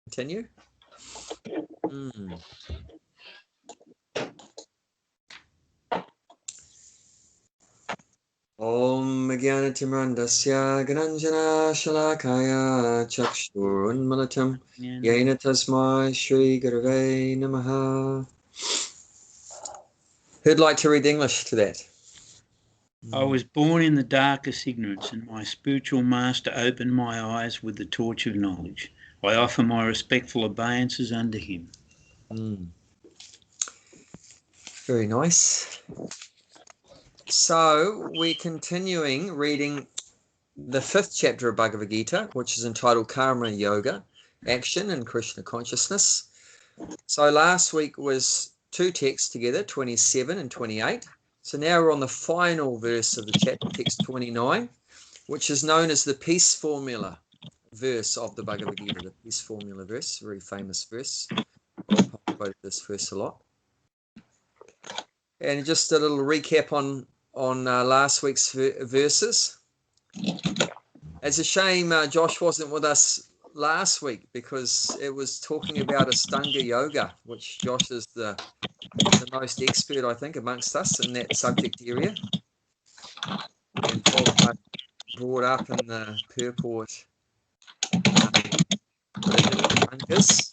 Continue. Om Jnanatimrandasya Gananjana Shalakaya Chakshurunmalatam Yena Tasmai Shri Gurave Namaha. Who'd like to read English to that? I was born in the darkest ignorance, and my spiritual master opened my eyes with the torch of knowledge. I offer my respectful obeisances unto him. Very nice. So we're continuing reading the 5th chapter of Bhagavad Gita, which is entitled Karma Yoga, Action and Krishna Consciousness. So last week was 2 texts together, 27 and 28. So now we're on the final verse of the chapter, text 29, which is known as the peace formula verse of the Bhagavad Gita, the peace formula verse, very famous verse. I've quoted this verse a lot. And just a little recap on last week's verses. It's a shame Josh wasn't with us last week because it was talking about Astanga Yoga, which Josh is the most expert, I think, amongst us in that subject area. And brought up in the purport Angas,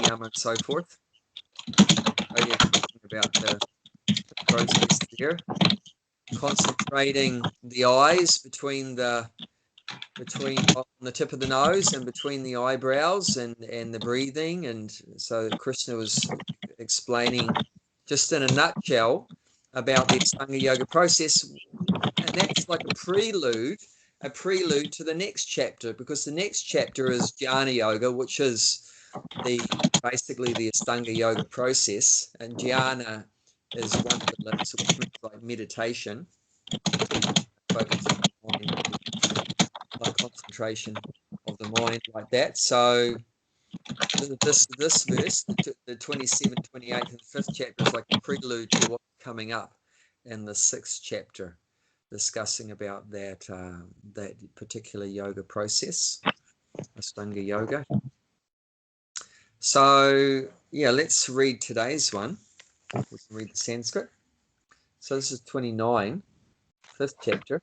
Yama and so forth. So yeah, talking about the process there. Concentrating the eyes between on the tip of the nose and between the eyebrows and the breathing, and so Krishna was explaining just in a nutshell about the Ashtanga Yoga process, and that's like a prelude to the next chapter, because the next chapter is Jnana Yoga, which is basically the Ashtanga Yoga process, and Jnana is one of the limits, which means like meditation, focusing on the mind, like concentration of the mind like that. So this verse, the 27, 28, and the 5th chapter is like a prelude to what's coming up in the 6th chapter, discussing about that particular yoga process, Ashtanga Yoga. So yeah, let's read today's one. We can read the Sanskrit. So this is 29, 5th chapter.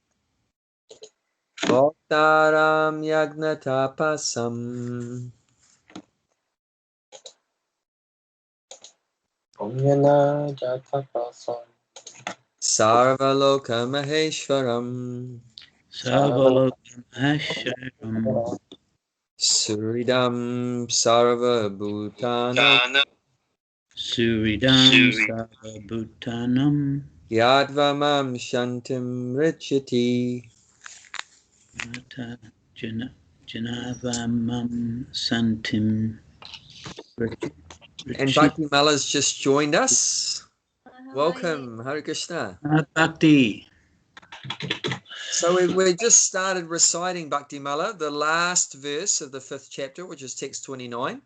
Bhaktaram yagnatapasam Sarvaloka Maheshwaram Suridam Sarva Bhutanam Yadvamam Shantim Richiti. Janavamam Santim. And Bhakti Mala's just joined us. Welcome, Hare Krishna. Bhakti. So we just started reciting Bhakti Mala, the last verse of the 5th chapter, which is text 29,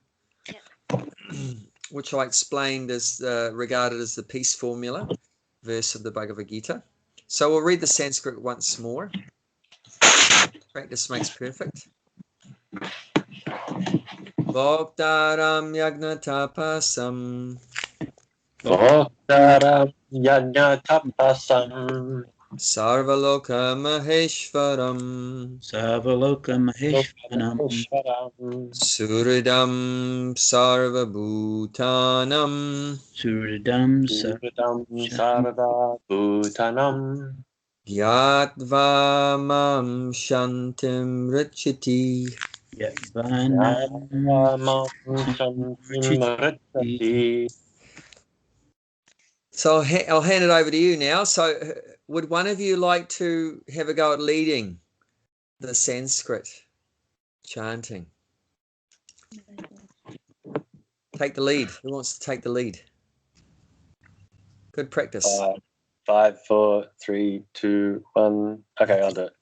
which I explained as regarded as the peace formula verse of the Bhagavad Gita. So we'll read the Sanskrit once more. Practice makes perfect. Bhaktaram yagnatapasam Sarvaloka Maheshwaram Suridam Sarvabhutanam Yatvamam Shantim Richiti. So I'll hand it over to you now. So would one of you like to have a go at leading the Sanskrit chanting? Take the lead. Who wants to take the lead? Good practice. 5, 4, 3, 2, 1. Okay, I'll do it.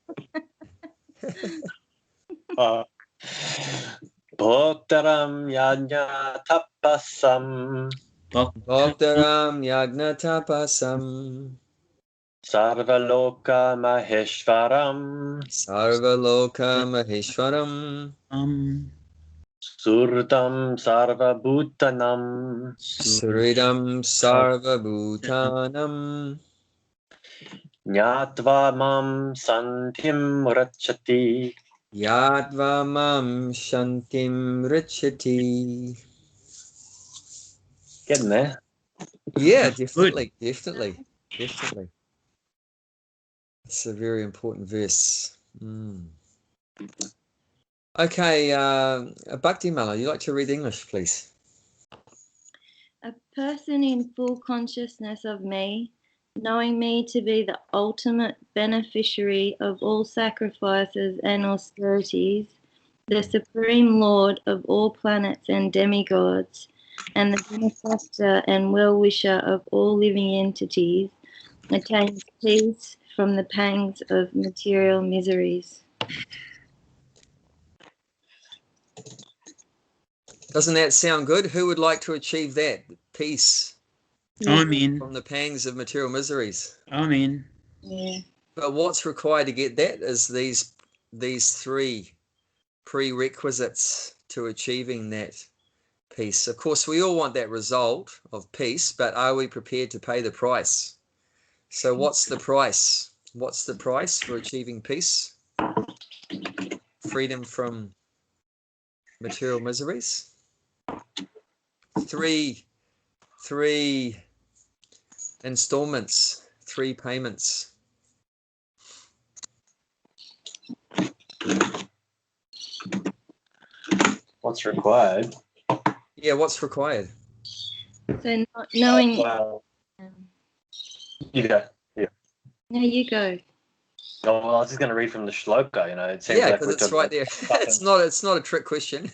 Bhaktaram yajna tapasam Bhaktaram yagnatapasam Sarvaloka Maheshwaram Surdam sarvabhutanam. Sridam sarvabhutanam. Nyatva mam santim rachati. Yadva mam shantim richati. Getting there. Yeah, definitely. It's a very important verse. Okay, Bhakti Mala, you like to read English, please? A person in full consciousness of me, knowing me to be the ultimate beneficiary of all sacrifices and austerities, the supreme lord of all planets and demigods, and the benefactor and well-wisher of all living entities, attains peace from the pangs of material miseries. Doesn't that sound good? Who would like to achieve that? Peace I'm in. from the pangs of material miseries. I'm in. Yeah. But what's required to get that is these three prerequisites to achieving that peace. Of course, we all want that result of peace, but are we prepared to pay the price? So what's the price? What's the price for achieving peace? Freedom from material miseries? Three installments, 3 payments. What's required? Yeah, what's required? So not knowing. Well, you go. Yeah. No, you go. Oh, well, I was just going to read from the shloka. You know, it seems Yeah, like because we're it's right there. It's not a trick question.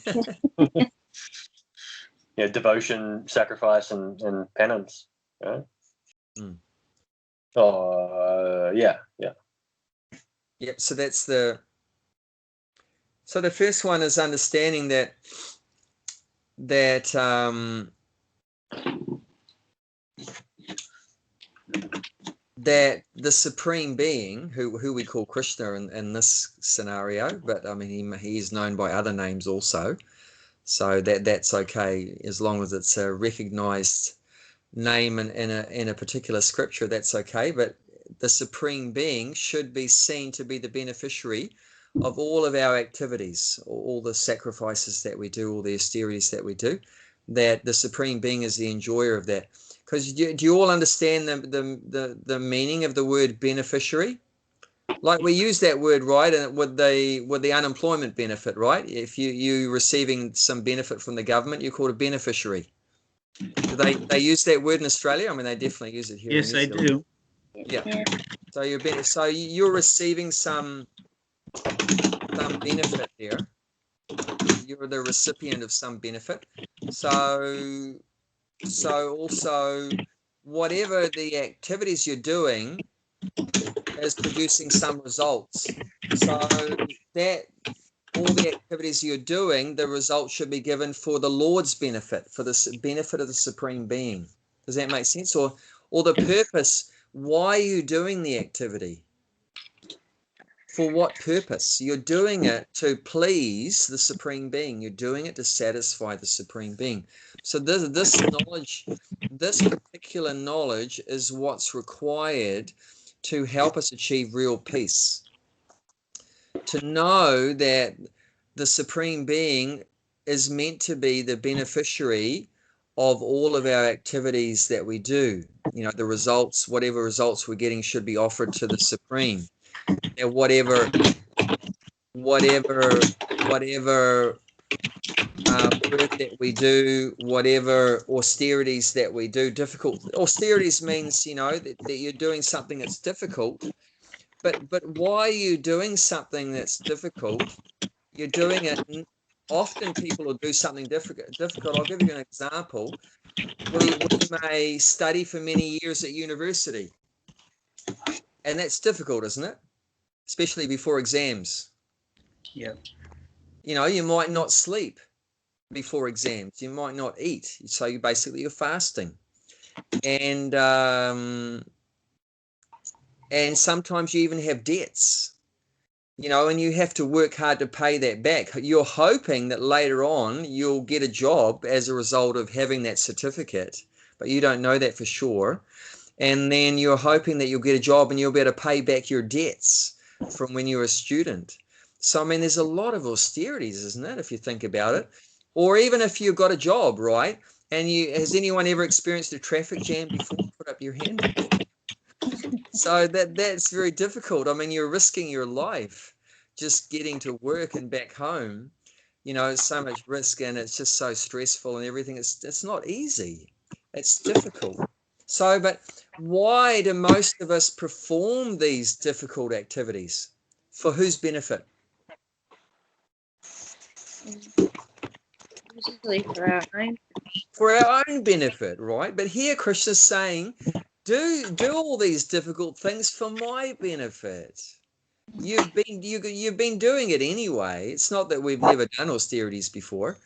Yeah, devotion, sacrifice, and penance. Yeah. Yeah. Yep. So that's the first one is understanding that that the supreme being, who we call Krishna in this scenario, but I mean he's known by other names also, so that's okay as long as it's a recognized name in a particular scripture. That's okay. But the supreme being should be seen to be the beneficiary of all of our activities, all the sacrifices that we do, all the austerities that we do, that the supreme being is the enjoyer of that. Because do you all understand the meaning of the word beneficiary? Like we use that word, right? And with the unemployment benefit, right? If you receiving some benefit from the government, you're called a beneficiary. Do they use that word in Australia? I mean, they definitely use it here. Yes, in New they Zealand. do. Yeah. So you're receiving some benefit there. You're the recipient of some benefit. So also whatever the activities you're doing is producing some results. So that all the activities you're doing, the results should be given for the Lord's benefit, for the benefit of the Supreme Being. Does that make sense? Or the purpose, why are you doing the activity? For what purpose? You're doing it to please the Supreme Being. You're doing it to satisfy the Supreme Being. So this knowledge, this particular knowledge is what's required to help us achieve real peace. To know that the Supreme Being is meant to be the beneficiary of all of our activities that we do. You know, the results, whatever results we're getting should be offered to the Supreme. And whatever work that we do, whatever austerities that we do, difficult austerities means, you know, that you're doing something that's difficult. But why are you doing something that's difficult? You're doing it. Often people will do something difficult. I'll give you an example. We may study for many years at university, and that's difficult, isn't it? Especially before exams. Yep. You know, you might not sleep before exams. You might not eat. So you're fasting. And sometimes you even have debts. you know, and you have to work hard to pay that back. You're hoping that later on you'll get a job as a result of having that certificate, but you don't know that for sure. And then you're hoping that you'll get a job and you'll be able to pay back your debts from when you were a student. So, I mean, there's a lot of austerities, isn't it, if you think about it? Or even if you've got a job, right? And has anyone ever experienced a traffic jam before? Put up your hand. So that's very difficult. I mean, you're risking your life just getting to work and back home. You know, it's so much risk and it's just so stressful and everything. It's not easy. It's difficult. So, but why do most of us perform these difficult activities? For whose benefit? Usually for our own. For our own benefit, right? But here Krishna's saying, do all these difficult things for my benefit. You've been doing it anyway. It's not that we've never done austerities before,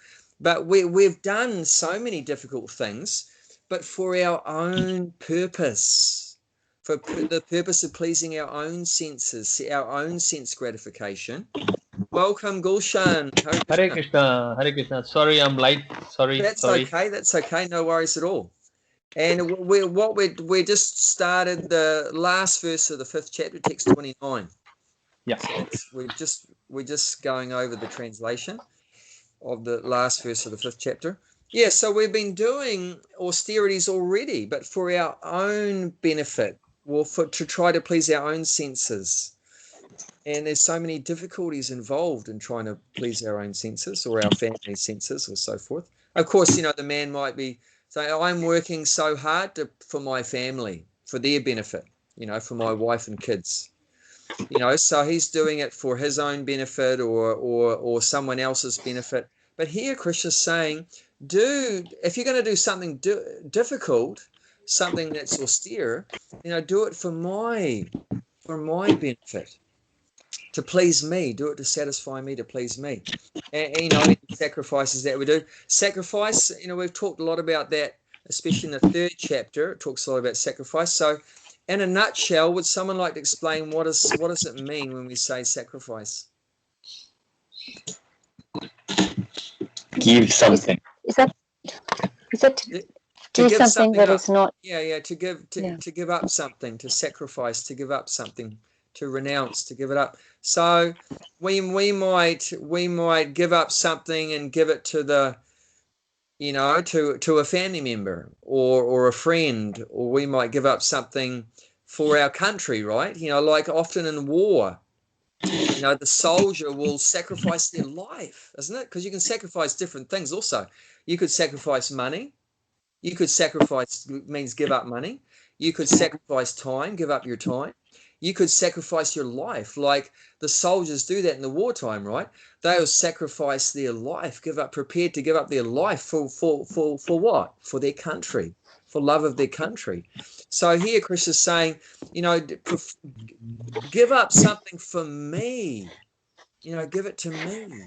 but we've done so many difficult things, but for our own purpose, for the purpose of pleasing our own senses, our own sense gratification. Welcome, Gulshan. Hare Krishna, Hare Krishna. Sorry, I'm late. Sorry. That's okay. That's okay. No worries at all. And we just started the last verse of the 5th chapter, text 29. Yeah. So we're just going over the translation of the last verse of the 5th chapter. Yeah, so we've been doing austerities already, but for our own benefit, or to try to please our own senses. And there's so many difficulties involved in trying to please our own senses or our family senses or so forth. Of course, you know, the man might be saying, oh, I'm working so hard for my family, for their benefit, you know, for my wife and kids. You know, so he's doing it for his own benefit or someone else's benefit. But here Krishna's saying, if you're going to do something difficult, something that's austere, you know, do it for my benefit, to please me. Do it to satisfy me, to please me. And you know, sacrifices that we do. Sacrifice, you know, we've talked a lot about that, especially in the 3rd chapter. It talks a lot about sacrifice. So, in a nutshell, would someone like to explain what does it mean when we say sacrifice? Give something. Is that To do give something that up. is not? Yeah, to give up something, to sacrifice, to give up something, to renounce, to give it up. So we might give up something and give it to the, you know, to a family member or a friend, or we might give up something for our country, right? You know, like often in war, you know, the soldier will sacrifice their life, isn't it? Because you can sacrifice different things also. You could sacrifice money. You could sacrifice, means give up money. You could sacrifice time, give up your time. You could sacrifice your life, like the soldiers do that in the wartime, right? They'll sacrifice their life, prepared to give up their life for what? For their country, for love of their country. So here Krishna is saying, you know, give up something for me. You know, give it to me.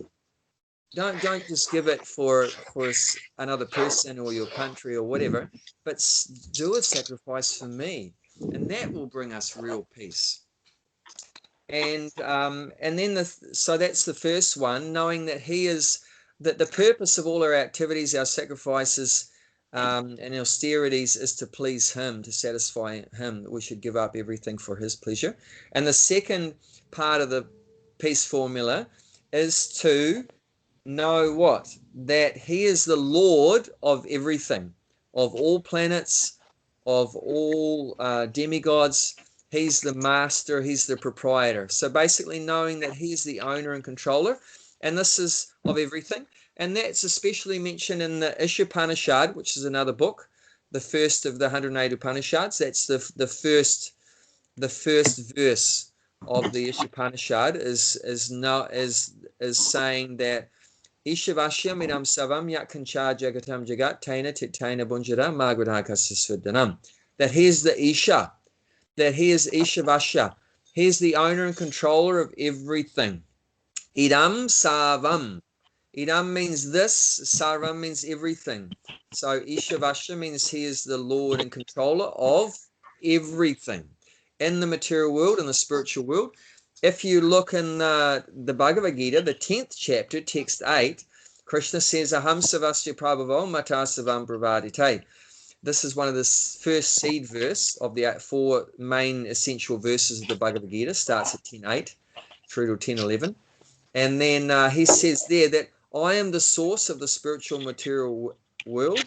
Don't just give it for another person or your country or whatever, but do a sacrifice for me, and that will bring us real peace. And then so that's the first one, knowing that that the purpose of all our activities, our sacrifices, and austerities is to please him, to satisfy him. We should give up everything for his pleasure. And the second part of the peace formula is to know what? That he is the Lord of everything, of all planets, of all demigods. He's the master, he's the proprietor. So basically knowing that he's the owner and controller, and this is of everything. And that's especially mentioned in the Ishopanishad, which is another book, the first of the 108 Upanishads. That's the first verse of the Ishopanishad is saying that Ishavasya midam savam yatkancha jagatam jagat taina titaina bunjara magradhakasasvidanam. That he is the Isha, that he is Ishavasya. He is the owner and controller of everything. Idam savam. Idam means this, sarvam means everything. So Ishavasya means he is the Lord and controller of everything in the material world, in the spiritual world. if you look in the Bhagavad Gita, the 10th chapter, text 8, Krishna says, Aham savasya prabhavo matasavam pravadite. This is one of the first seed verse of the 4 main essential verses of the Bhagavad Gita. Starts at 10:8 through to 10:11. And then he says there that I am the source of the spiritual material world.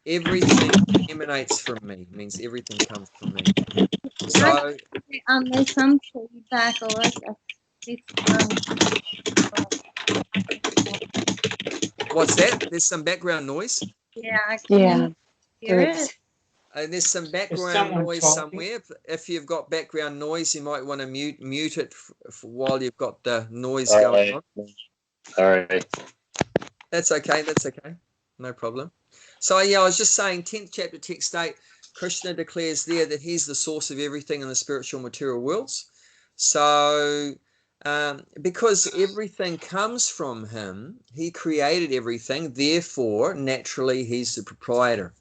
Everything emanates from me. Means everything comes from me. So there's some feedback or like this. What's that? There's some background noise. Yeah, I can hear it. There's some background someone noise talking? somewhere. If you've got background noise, you might want to mute it while you've got the noise going on. All right. That's okay. That's okay. No problem. So yeah, I was just saying, 10th chapter, text 8, Krishna declares there that he's the source of everything in the spiritual material worlds. So because everything comes from him, he created everything. Therefore, naturally, he's the proprietor.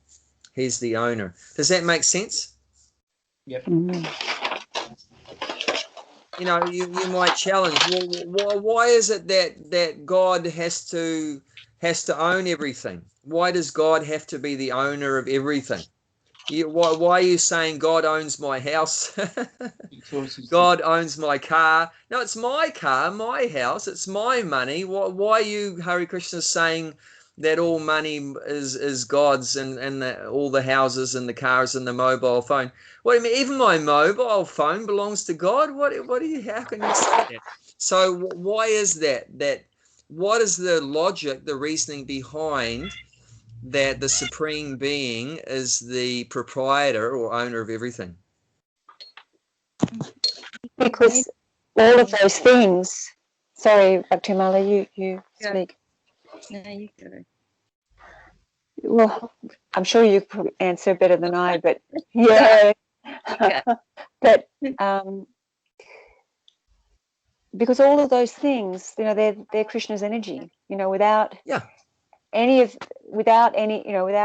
He's the owner. Does that make sense? Yep. You know, you might challenge, well, why is it that God has to own everything? Why does God have to be the owner of everything? Why are you saying God owns my house? God owns my car. No, it's my car, my house. It's my money. Why are you, Hare Krishna, saying that all money is God's and all the houses and the cars and the mobile phone? What do you mean? Even my mobile phone belongs to God? What do you? How can you say that? So why is that? What is the logic, the reasoning behind that the Supreme Being is the proprietor or owner of everything? Because all of those things. Sorry, Bhaktimala, you speak. No, you go. Well, I'm sure you could answer better than I, but yeah. But because all of those things, they're Krishna's energy. Without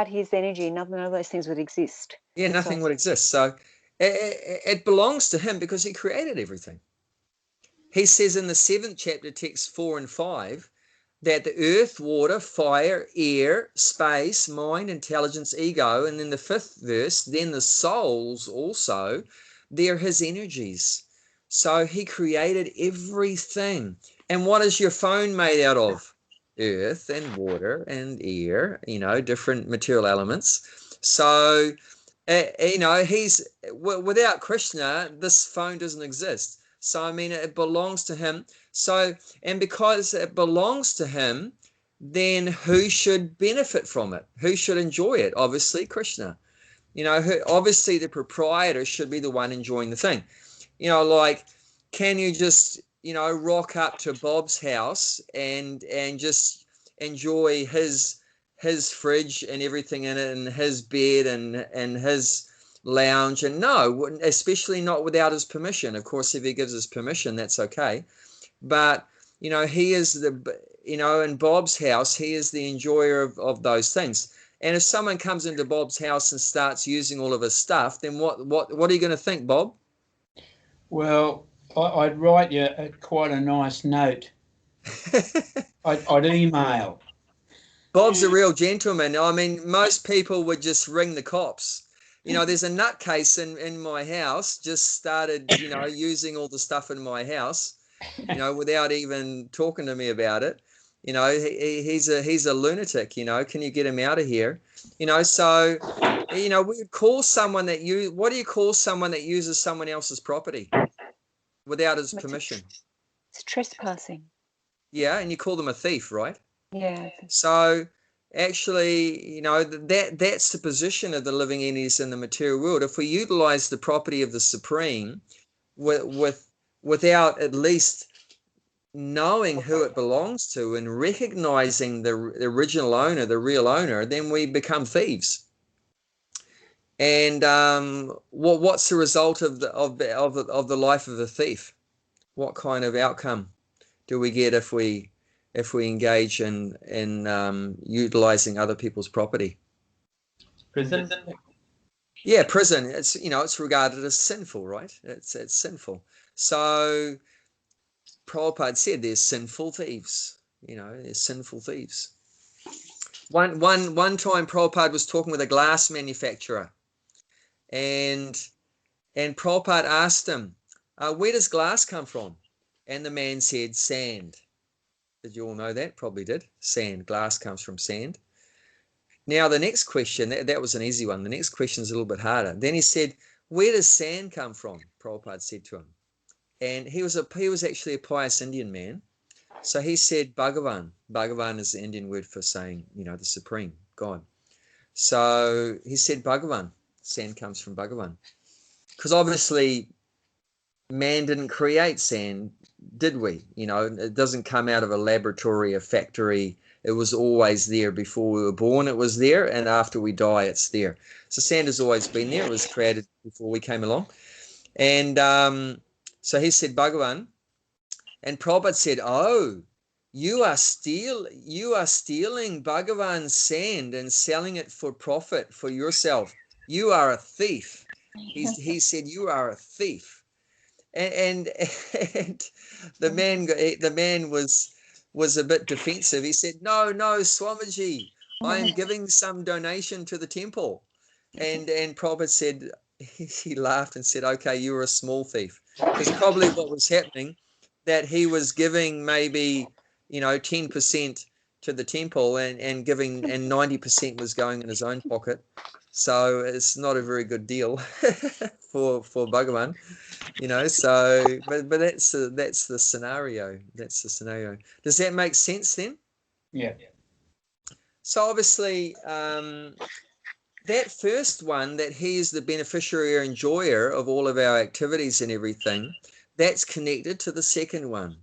his energy, none of those things would exist. Yeah, nothing would exist. So it belongs to him because he created everything. He says in the 7th chapter, text 4 and 5, that the earth, water, fire, air, space, mind, intelligence, ego, and then the 5th verse, then the souls also, they're his energies. So he created everything. And what is your phone made out of? Earth and water and air, different material elements. So, he's, without Krishna, this phone doesn't exist. So, I mean, it belongs to him. So, and because it belongs to him, then who should benefit from it? Who should enjoy it? Obviously, Krishna. Obviously the proprietor should be the one enjoying the thing. Like, can you just, rock up to Bob's house and just enjoy his fridge and everything in it and his bed and his lounge? And no, especially not without his permission. Of course, if he gives his permission, that's okay. But, he is in Bob's house, he is the enjoyer of those things. And if someone comes into Bob's house and starts using all of his stuff, then what are you going to think, Bob? Well, I'd write you quite a nice note. I'd email. Bob's a real gentleman. I mean, most people would just ring the cops. There's a nutcase in my house, just started, using all the stuff in my house, without even talking to me about it. He's a lunatic, can you get him out of here? So, we would call someone what do you call someone that uses someone else's property without his permission? It's trespassing. Yeah, and you call them a thief, right? Yeah. So actually, that's the position of the living entities in the material world. If we utilize the property of the Supreme without at least knowing who it belongs to and recognizing the original owner, the real owner, then we become thieves. And what's the result of the life of a thief? What kind of outcome do we get if we engage in utilizing other people's property? Prison. Yeah, prison. It's regarded as sinful, right? It's sinful. So Prabhupada said there's sinful thieves. There's sinful thieves. One time Prabhupada was talking with a glass manufacturer, and Prabhupada asked him, where does glass come from? And the man said, sand. Did you all know that? Probably did. Sand. Glass comes from sand. Now the next question, that was an easy one. The next question is a little bit harder. Then he said, where does sand come from? Prabhupada said to him. And he was actually a pious Indian man. So he said Bhagavan. Bhagavan is the Indian word for saying, the Supreme God. So he said Bhagavan. Sand comes from Bhagavan. Because obviously man didn't create sand, did we? It doesn't come out of a laboratory, a factory. It was always there before we were born. It was there, and after we die, it's there. So sand has always been there. It was created before we came along. And so he said Bhagavan, and Prabhupada said, "Oh, you are stealing Bhagavan's sand and selling it for profit for yourself. You are a thief." He said, "You are a thief." And the man was a bit defensive. He said, no, Swamiji, I am giving some donation to the temple. And Prabhupada said, he laughed and said, okay, you were a small thief. Because probably what was happening, that he was giving maybe 10% to the temple and 90% was going in his own pocket. So it's not a very good deal for Bhagavan. So but that's the scenario. That's the scenario. Does that make sense then? Yeah. So obviously, that first one, that he is the beneficiary or enjoyer of all of our activities and everything, that's connected to the second one.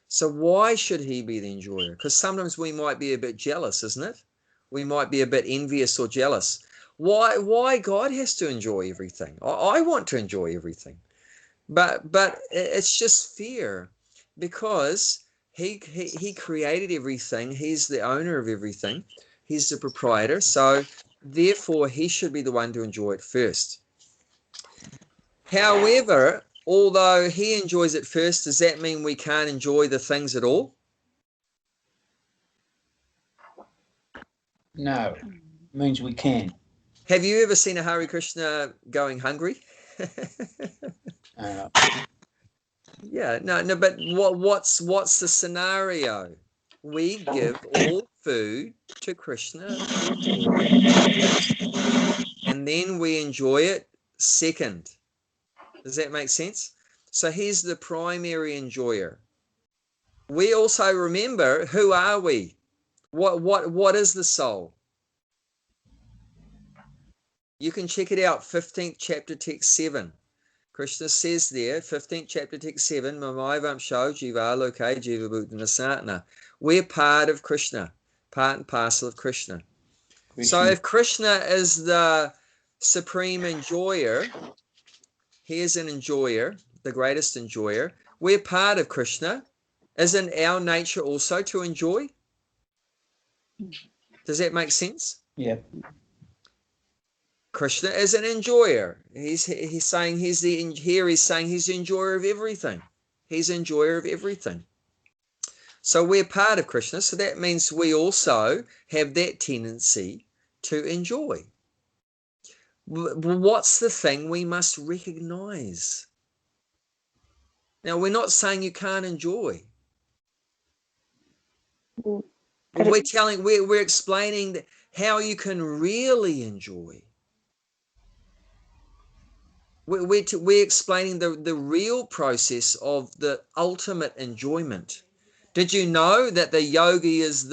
So why should he be the enjoyer? Because sometimes we might be a bit jealous, isn't it? We might be a bit envious or jealous. Why God has to enjoy everything? I want to enjoy everything. But it's just fear, because he created everything. He's the owner of everything. He's the proprietor. So therefore, he should be the one to enjoy it first. However, although he enjoys it first, does that mean we can't enjoy the things at all? No, it means we can. Have you ever seen a Hare Krishna going hungry? Yeah, no, but what's the scenario? We give all food to Krishna and then we enjoy it second. Does that make sense? So he's the primary enjoyer. We also remember, who are we? What is the soul? You can check it out, 15th chapter, text 7. Krishna says there, 15th chapter, text 7, Mamaivam Sho Jiva Loke Jiva Bhutana Satana. We're part of Krishna, part and parcel of Krishna. So if Krishna is the supreme enjoyer, he is an enjoyer, the greatest enjoyer. We're part of Krishna. Isn't our nature also to enjoy? Does that make sense? Yeah. Krishna is an enjoyer. He's saying he's the enjoyer of everything. He's an enjoyer of everything. So we're part of Krishna. So that means we also have that tendency to enjoy. What's the thing we must recognize? Now, we're not saying you can't enjoy. We're explaining how you can really enjoy. We're explaining the real process of the ultimate enjoyment. Did you know that the yogi is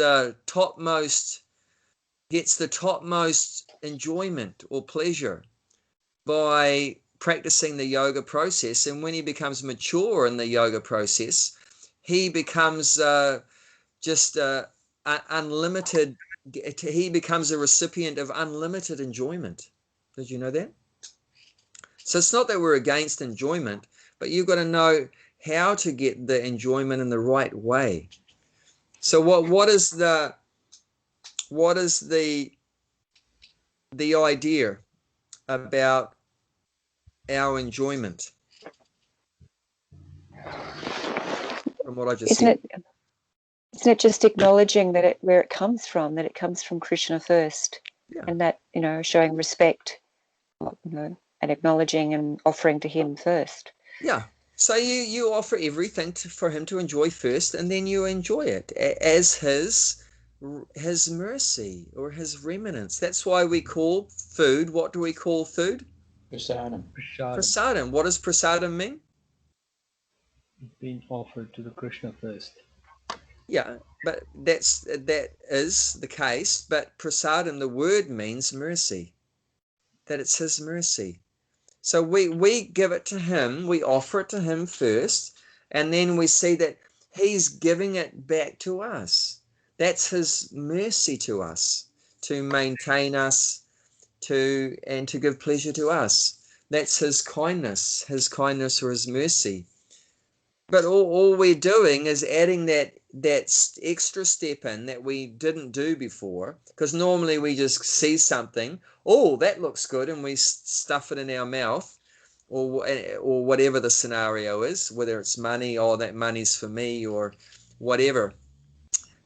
gets the topmost enjoyment or pleasure by practicing the yoga process? And when he becomes mature in the yoga process, he becomes unlimited. He becomes a recipient of unlimited enjoyment. Did you know that? So it's not that we're against enjoyment, but you've got to know how to get the enjoyment in the right way. So what is the idea about our enjoyment? From what I just said. Isn't it just acknowledging that where it comes from, that it comes from Krishna first, and that, showing respect, and acknowledging and offering to him first. Yeah. So you offer everything for him to enjoy first, and then you enjoy it as his mercy or his remnants. That's why we call food. What do we call food? Prasadam. Prasadam. What does prasadam mean? Being offered to the Krishna first. Yeah, but that is the case. But prasadam, the word means mercy. That it's his mercy. So we give it to him, we offer it to him first, and then we see that he's giving it back to us. That's his mercy to us, to maintain us, and to give pleasure to us. That's his kindness or his mercy. But all we're doing is adding that extra step in that we didn't do before, because normally we just see something, oh, that looks good, and we stuff it in our mouth, or whatever the scenario is, whether it's money, oh, that money's for me, or whatever.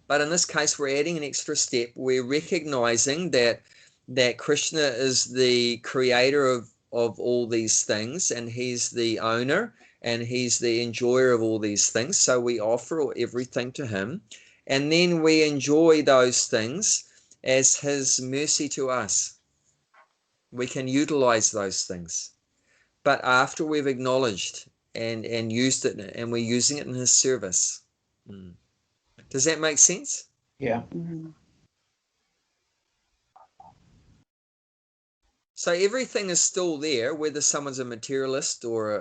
But in this case, we're adding an extra step. We're recognizing that Krishna is the creator of all these things, and he's the owner, and he's the enjoyer of all these things. So we offer everything to him, and then we enjoy those things as his mercy to us. We can utilize those things, but after we've acknowledged and used it, and we're using it in his service. Does that make sense? Yeah. So everything is still there, whether someone's a materialist or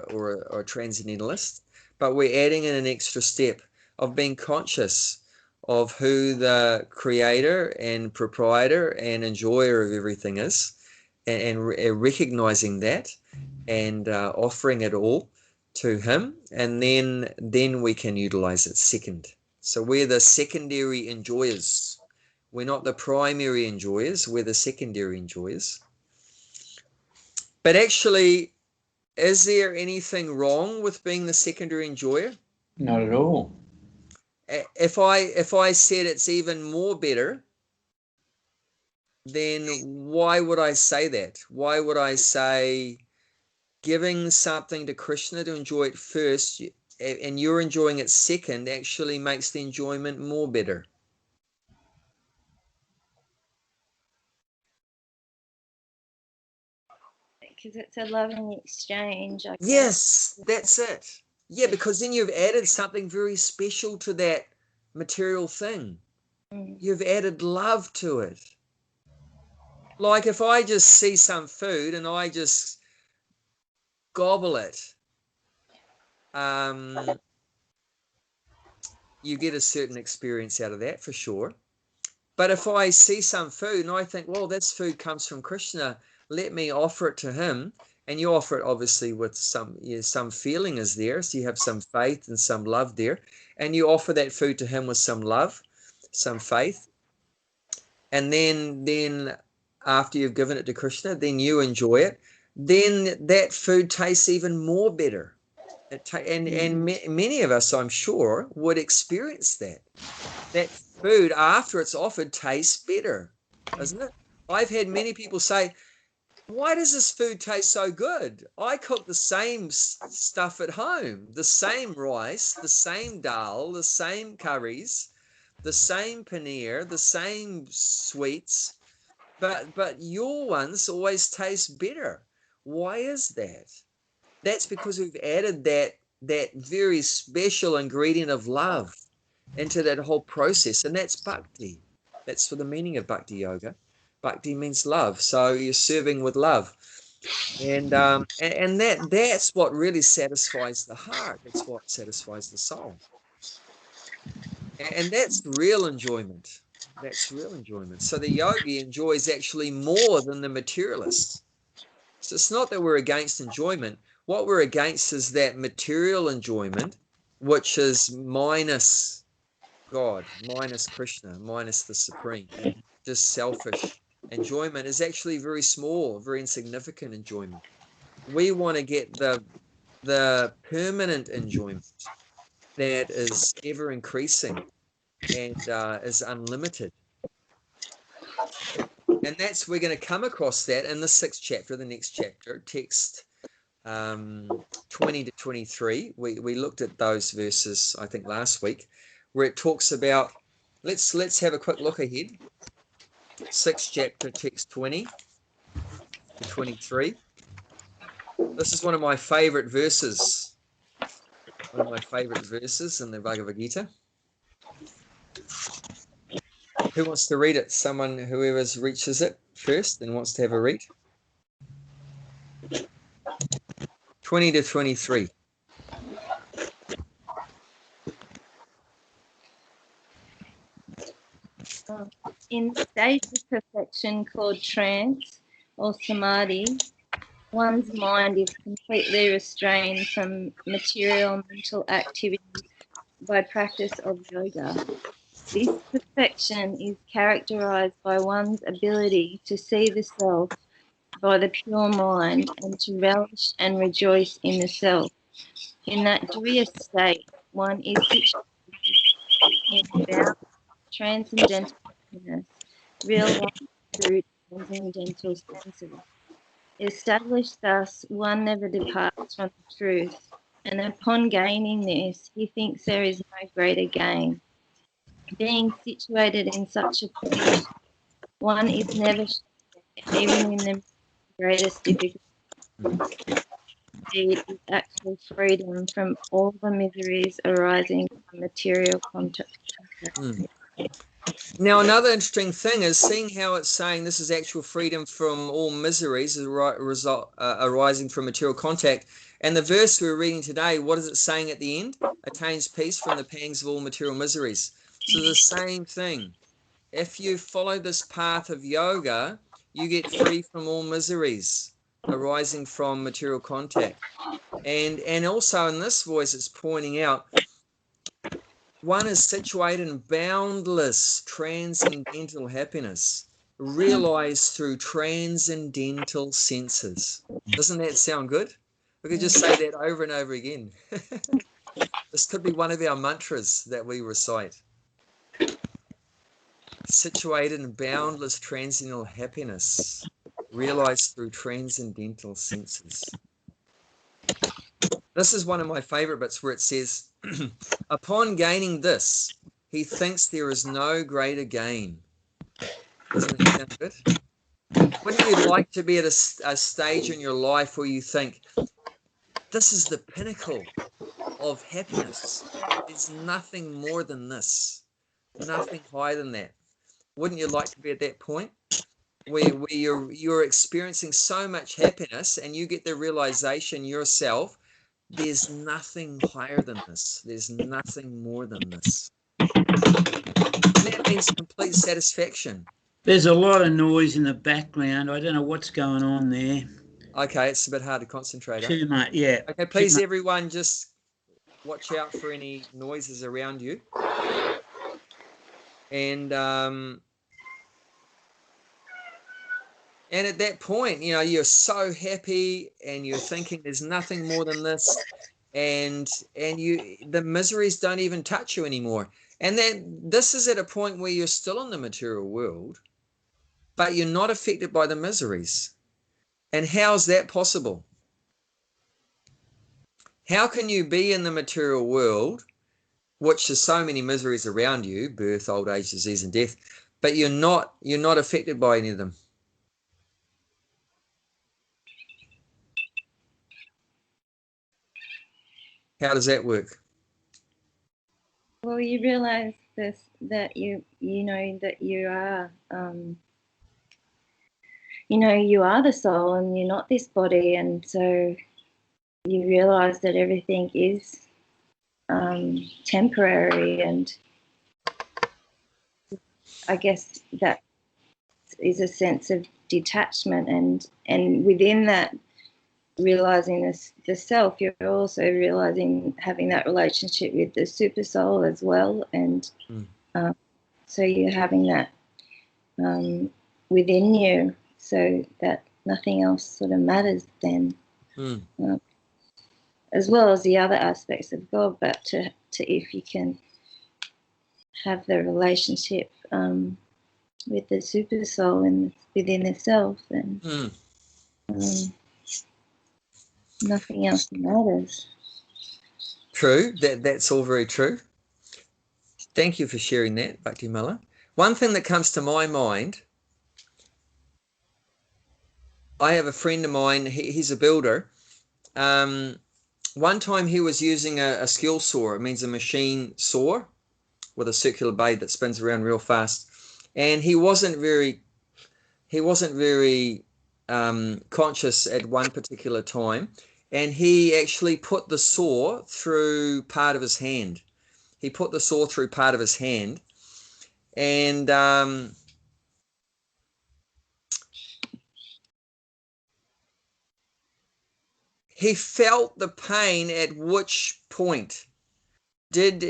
a transcendentalist, but we're adding in an extra step of being conscious of who the creator and proprietor and enjoyer of everything is, and recognizing that, and offering it all to him, and then we can utilize it second. So we're the secondary enjoyers. We're not the primary enjoyers, we're the secondary enjoyers. But actually, is there anything wrong with being the secondary enjoyer? Not at all. If I said it's even more better, then why would I say that? Why would I say giving something to Krishna to enjoy it first, and you're enjoying it second, actually makes the enjoyment more better? Because it's a loving exchange. I guess. Yes, that's it. Yeah, because then you've added something very special to that material thing. You've added love to it. Like if I just see some food and I just gobble it, you get a certain experience out of that for sure. But if I see some food and I think, well, this food comes from Krishna, let me offer it to him. And you offer it obviously with some feeling is there. So you have some faith and some love there. And you offer that food to him with some love, some faith. And then after you've given it to Krishna, then you enjoy it. Then that food tastes even more better. And many of us, I'm sure, would experience that. That food, after it's offered, tastes better, doesn't it? I've had many people say, why does this food taste so good? I cook the same stuff at home, the same rice, the same dal, the same curries, the same paneer, the same sweets, but your ones always taste better. Why is that? That's because we've added that very special ingredient of love into that whole process, and that's bhakti. That's for the meaning of bhakti yoga. Bhakti means love, so you're serving with love, and that's what really satisfies the heart. That's what satisfies the soul, and that's real enjoyment. That's real enjoyment. So the yogi enjoys actually more than the materialist. So it's not that we're against enjoyment. What we're against is that material enjoyment, which is minus God, minus Krishna, minus the Supreme, just selfish enjoyment is actually very small, very insignificant enjoyment. We want to get the permanent enjoyment, that is ever increasing and is unlimited. And we're going to come across that in the 6th chapter, the next chapter, text 20 to 23. We looked at those verses, I think, last week, where it talks about, let's have a quick look ahead. 6th chapter, text 20 to 23. This is one of my favorite verses. One of my favorite verses in the Bhagavad Gita. Who wants to read it? Whoever reaches it first and wants to have a read. 20 to 23. In the state of perfection called trance or samadhi, one's mind is completely restrained from material mental activity by practice of yoga. This perfection is characterized by one's ability to see the self by the pure mind and to relish and rejoice in the self. In that Turiya state, one is situated in bound transcendental happiness, realized through transcendental senses. Established thus, one never departs from the truth, and upon gaining this, he thinks there is no greater gain. Being situated in such a position, one is never shaken, even in the greatest difficulty. Indeed, is actual freedom from all the miseries arising from material contact. Now, another interesting thing is seeing how it's saying this is actual freedom from all miseries arising from material contact. And the verse we're reading today, what is it saying at the end? Attains peace from the pangs of all material miseries. So the same thing. If you follow this path of yoga, you get free from all miseries arising from material contact. And also in this voice, it's pointing out one is situated in boundless transcendental happiness, realized through transcendental senses. Doesn't that sound good? We could just say that over and over again. This could be one of our mantras that we recite. Situated in boundless transcendental happiness, realized through transcendental senses. This is one of my favorite bits where it says, upon gaining this, he thinks there is no greater gain. Doesn't it sound good? Wouldn't you like to be at a stage in your life where you think, this is the pinnacle of happiness. There's nothing more than this. Nothing higher than that. Wouldn't you like to be at that point where you're experiencing so much happiness and you get the realization yourself, there's nothing higher than this. There's nothing more than this. And that means complete satisfaction. There's a lot of noise in the background. I don't know what's going on there. Okay, it's a bit hard to concentrate. Too much, yeah. Okay, please, everyone, just watch out for any noises around you. And at that point, you know, you're so happy and you're thinking there's nothing more than this, and the miseries don't even touch you anymore. And then this is at a point where you're still in the material world, but you're not affected by the miseries. And how's that possible? How can you be in the material world, which has so many miseries around you, birth, old age, disease, and death, but you're not affected by any of them? How does that work? Well, you realize that you know that you are you are the soul and you're not this body, and so you realize that everything is temporary, and I guess that is a sense of detachment, and within that, realizing the self, you're also realizing having that relationship with the super soul as well, and so you're having that within you, so that nothing else sort of matters then, as well as the other aspects of God. But to if you can have the relationship with the super soul and within the self, then nothing else matters. True. That's all very true. Thank you for sharing that, Bhakti Mala. One thing that comes to my mind, I have a friend of mine, he's a builder. One time he was using a skill saw. It means a machine saw with a circular blade that spins around real fast. And he wasn't very conscious at one particular time. And he actually put the saw through part of his hand. He put the saw through part of his hand. And he felt the pain at which point? Did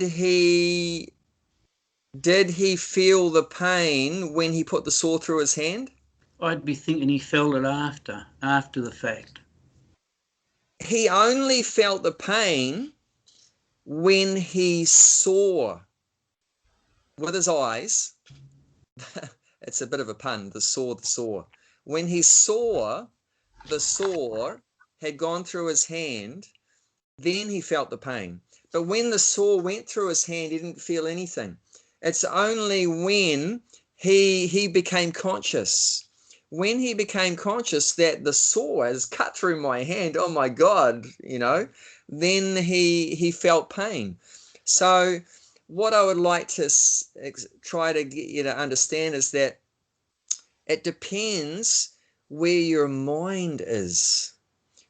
he feel the pain when he put the saw through his hand? I'd be thinking he felt it after the fact. He only felt the pain when he saw with his eyes. It's a bit of a pun, the saw. When he saw the saw had gone through his hand, then he felt the pain. But when the saw went through his hand, he didn't feel anything. It's only when he became conscious. When he became conscious that the saw has cut through my hand, oh my God, then he felt pain. So what I would like to try to get you to understand is that it depends where your mind is,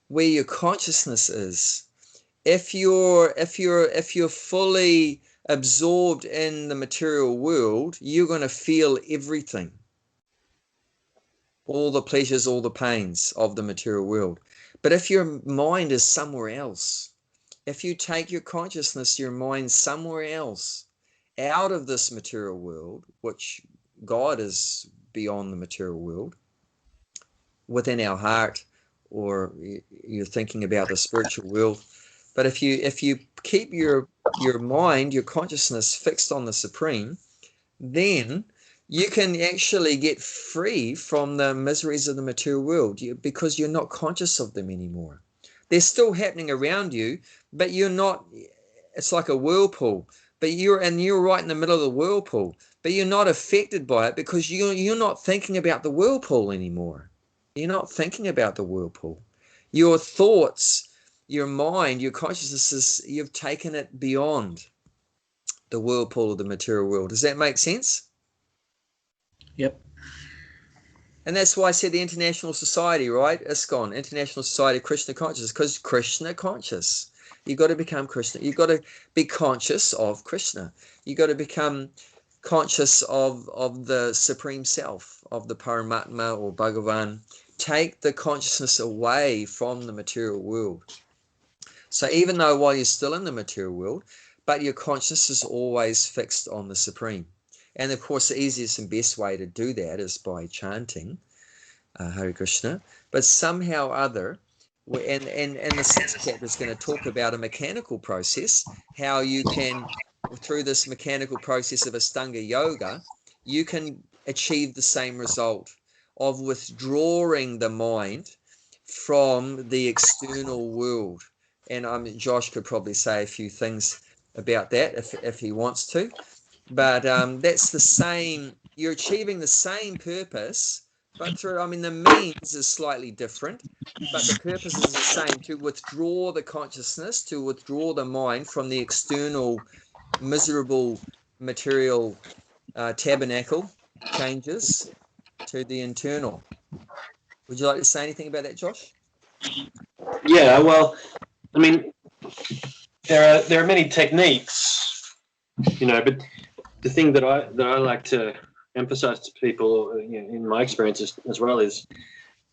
where your consciousness is. If you're fully absorbed in the material world, you're going to feel everything. All the pleasures, all the pains of the material world. But if your mind is somewhere else, if you take your consciousness, your mind somewhere else, out of this material world, which God is beyond the material world, within our heart, or you're thinking about the spiritual world. But if you keep your mind, your consciousness fixed on the Supreme, then you can actually get free from the miseries of the material world because you're not conscious of them anymore. They're still happening around you, but you're not. It's like a whirlpool, but you're right in the middle of the whirlpool, but you're not affected by it because you're not thinking about the whirlpool anymore. You're not thinking about the whirlpool. Your thoughts, your mind, your consciousness, you've taken it beyond the whirlpool of the material world. Does that make sense? Yep. And that's why I said the International Society, right? ISKCON, International Society of Krishna Consciousness, because Krishna conscious. You've got to become Krishna. You've got to be conscious of Krishna. You've got to become conscious of the Supreme Self, of the Paramatma or Bhagavan. Take the consciousness away from the material world. So even though while you're still in the material world, but your consciousness is always fixed on the Supreme. And of course, the easiest and best way to do that is by chanting Hare Krishna. But somehow or other, and the sixth chapter is going to talk about a mechanical process, how you can, through this mechanical process of Ashtanga Yoga, you can achieve the same result of withdrawing the mind from the external world. And Josh could probably say a few things about that if he wants to. But that's the same, you're achieving the same purpose, but through, the means is slightly different, but the purpose is the same, to withdraw the consciousness, to withdraw the mind from the external miserable material tabernacle changes to the internal. Would you like to say anything about that, Josh? Yeah, well, there are many techniques, but the thing that I like to emphasize to people, in my experiences as well, is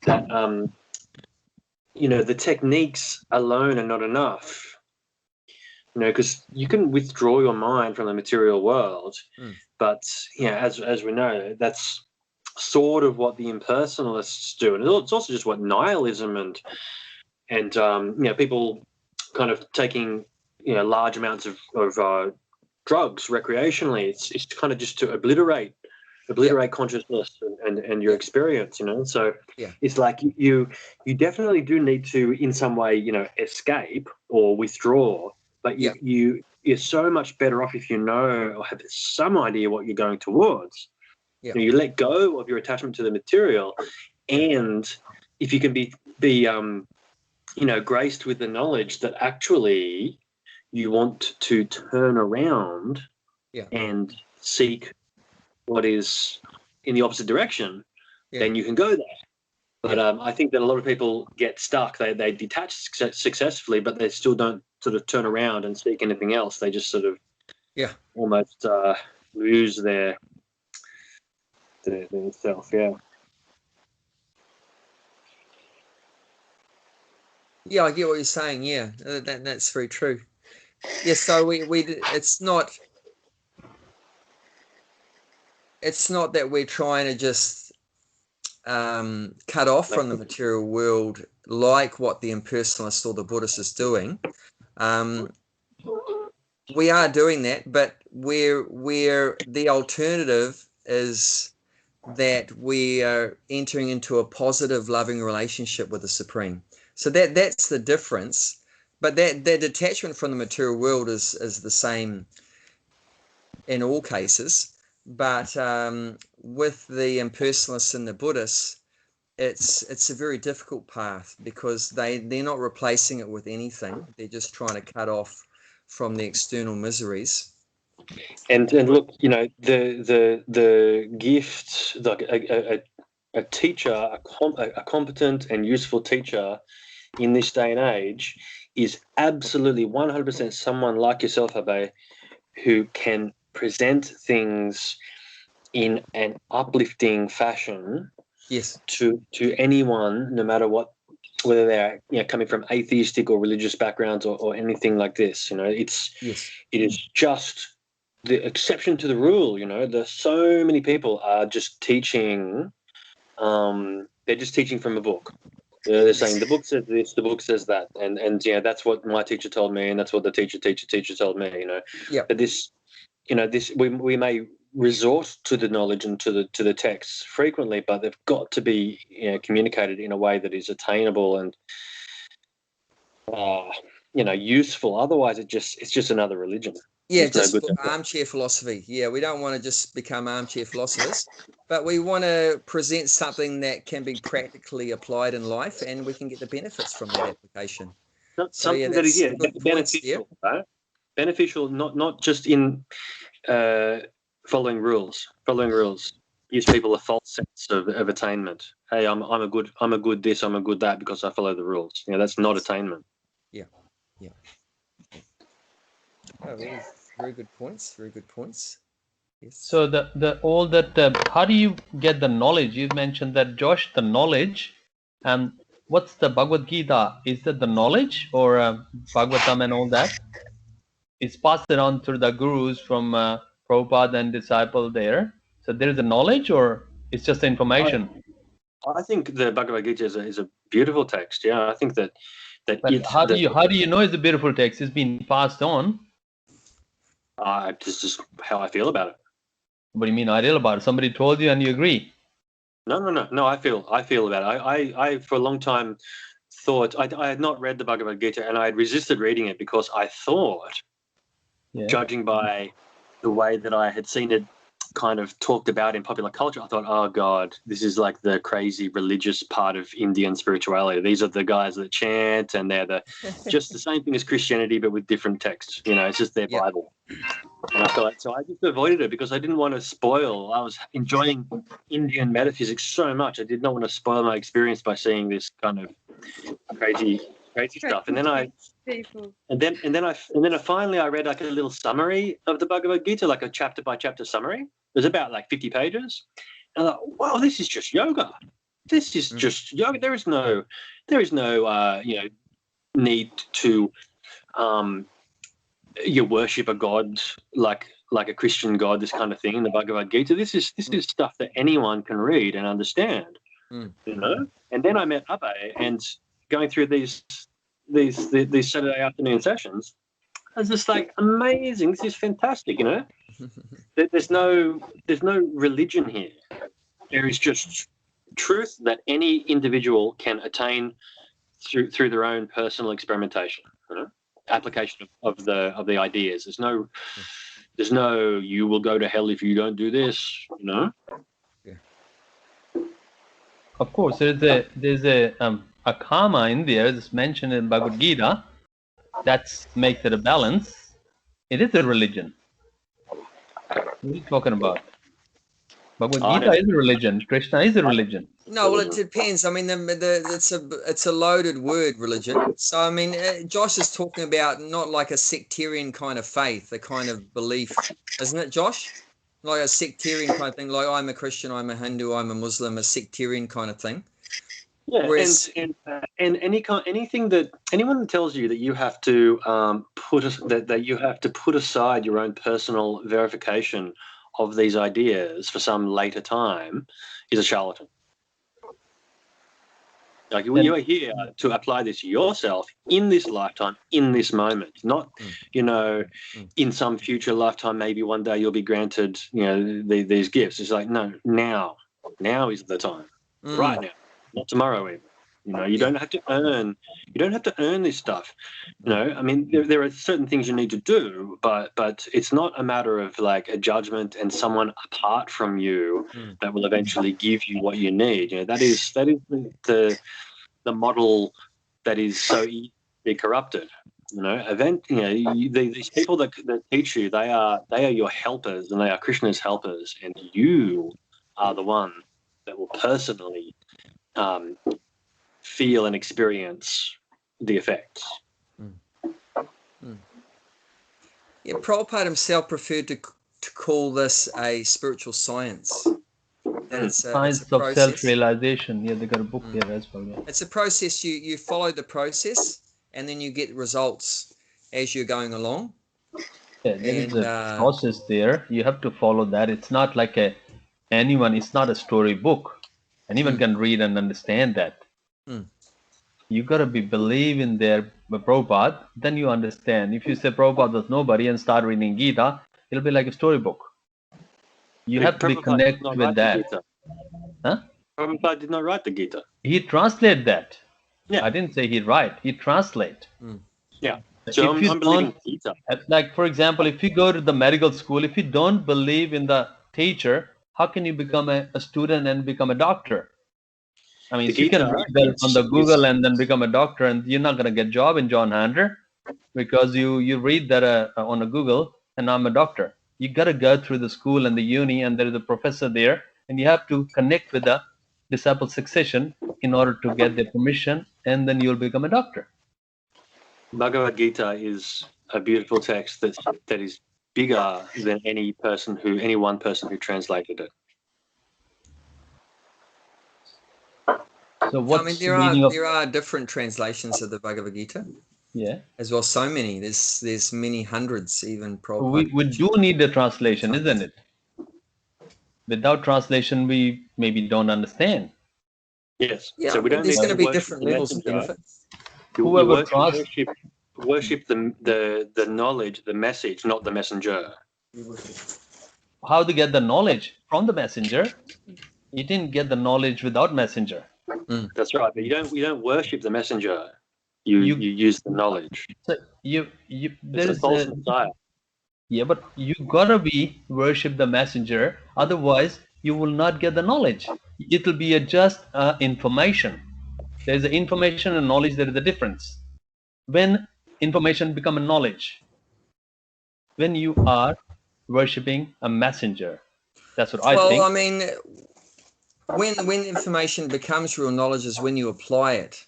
that the techniques alone are not enough. Because you can withdraw your mind from the material world, but as we know, that's sort of what the impersonalists do, and it's also just what nihilism and people kind of taking large amounts of drugs recreationally. It's kind of just to obliterate consciousness and your experience, So it's like you definitely do need to, in some way, escape or withdraw, but you're so much better off if you know or have some idea what you're going towards. You let go of your attachment to the material, and if you can be graced with the knowledge that actually you want to turn around and seek what is in the opposite direction, then you can go there. But I think that a lot of people get stuck. They detach successfully, but they still don't sort of turn around and seek anything else. They just sort of almost lose their self. Yeah, I get what you're saying. Yeah, that's very true. Yeah, so it's not that we're trying to just cut off from the material world like what the impersonalist or the Buddhist is doing. We are doing that, but we're the alternative is that we are entering into a positive, loving relationship with the Supreme. So that's the difference. But that detachment from the material world is the same in all cases. But with the impersonalists and the Buddhists, it's a very difficult path because they're not replacing it with anything. They're just trying to cut off from the external miseries. And look, the gift, like a teacher, a competent and useful teacher in this day and age is absolutely 100% someone like yourself, Abhay, who can present things in an uplifting fashion to anyone, no matter what, whether they're coming from atheistic or religious backgrounds or anything like this. It is just the exception to the rule. There's so many people are just teaching. They're just teaching from a book. They're saying the book says this, the book says that, and that's what my teacher told me, and that's what the teacher told me. But this, we may resort to the knowledge and to the texts frequently, but they've got to be communicated in a way that is attainable and useful. Otherwise, it's just another religion. Yeah, just armchair philosophy. Yeah, we don't want to just become armchair philosophers, but we want to present something that can be practically applied in life, and we can get the benefits from that application. Something that is beneficial, right? Beneficial, not just in following rules. Following rules gives people a false sense of attainment. Hey, I'm a good this, I'm a good that because I follow the rules. That's not attainment. Yeah. Oh, very good points. Very good points. Yes. So how do you get the knowledge? You mentioned that, Josh, the knowledge. And what's the Bhagavad Gita? Is that the knowledge or Bhagavatam and all that? It's passed on through the gurus from Prabhupada and disciple there. So there is a knowledge, or it's just the information? I think the Bhagavad Gita is a beautiful text. Yeah, I think that. But how do you know it's a beautiful text? It's been passed on. This is how I feel about it. What do you mean I feel about it? Somebody told you and you agree? No. I feel about it. I for a long time thought I had not read the Bhagavad Gita, and I had resisted reading it because I thought, judging by the way that I had seen it kind of talked about in popular culture, I thought, oh God, this is like the crazy religious part of Indian spirituality. These are the guys that chant, and they're just the same thing as Christianity, but with different texts. It's just their Bible. And I thought, so I just avoided it because I didn't want to spoil. I was enjoying Indian metaphysics so much. I did not want to spoil my experience by seeing this kind of crazy stuff. And then I finally read like a little summary of the Bhagavad Gita, like a chapter by chapter summary. It was about like 50 pages. And I thought, wow, this is just yoga. This is just yoga. There is no need to you worship a god like a Christian god, this kind of thing in the Bhagavad Gita. This is stuff that anyone can read and understand. And then I met Abhay, and going through these Saturday afternoon sessions, was just like, amazing. This is fantastic. You know, there's no religion here. There is just truth that any individual can attain through their own personal experimentation. You know? Application of the ideas. There's no you will go to hell if you don't do this. You know. Of course, there's a karma in there. It's mentioned in Bhagavad Gita. That makes it a balance. It is a religion. What are you talking about? Bhagavad Gita is a religion. Krishna is a religion. No, well, it depends. I mean, it's a loaded word, religion. So, I mean, Josh is talking about not like a sectarian kind of faith, a kind of belief, isn't it, Josh? Like a sectarian kind of thing, like I'm a Christian, I'm a Hindu, I'm a Muslim, a sectarian kind of thing. Yeah, whereas, and anything that anyone that tells you that you have to that you have to put aside your own personal verification of these ideas for some later time is a charlatan. Like you are here to apply this yourself in this lifetime, in this moment, not, you know, in some future lifetime, maybe one day you'll be granted, you know, these gifts. It's like, no, now is the time, right now, not tomorrow even. You know, you don't have to earn this stuff. You know, I mean, there are certain things you need to do, but it's not a matter of like a judgment and someone apart from you that will eventually give you what you need. You know, that is the model that is so easy to be corrupted. You know, these people that teach you, they are your helpers, and they are Krishna's helpers, and you are the one that will personally feel and experience the effects. Yeah, Prabhupada himself preferred to call this a spiritual science. Science of self-realization. Yeah, they got a book there as well. Yeah. It's a process. You follow the process, and then you get results as you're going along. Yeah, there is a process there. You have to follow that. It's not like it's not a story book. Anyone can read and understand that. You got to believe in their Prabhupada, then you understand. If you say Prabhupada was nobody and start reading Gita, it'll be like a storybook. You have to be connected with that. Huh? Prabhupada did not write the Gita. He translated that. Yeah. I didn't say he write. He translate. Yeah. So I'm believing Gita. Like, for example, if you go to the medical school, if you don't believe in the teacher, how can you become a student and become a doctor? I mean, you can read that on the Google and then become a doctor, and you're not going to get a job in John Hander because you read that on a Google, and I'm a doctor. You got to go through the school and the uni, and there is a professor there, and you have to connect with the disciple succession in order to get their permission, and then you'll become a doctor. Bhagavad Gita is a beautiful text that is bigger than any one person who translated it. So what's there are different translations of the Bhagavad Gita. Yeah. As well, so many. There's many hundreds even. Prabhupada. We do need a translation, isn't it? Without translation, we maybe don't understand. Yes. Yeah. So we don't. There's going to be different levels of benefits. Whoever worship the knowledge, the message, not the messenger. How to get the knowledge from the messenger? You didn't get the knowledge without messenger. That's right, but you don't worship the messenger. You use the knowledge. So there's a false Messiah. Yeah, but you gotta worship the messenger. Otherwise, you will not get the knowledge. It will be just information. There is an information and knowledge. There is a difference. When information become a knowledge, when you are worshipping a messenger, that's what I think. Well, I mean, when information becomes real knowledge is when you apply it.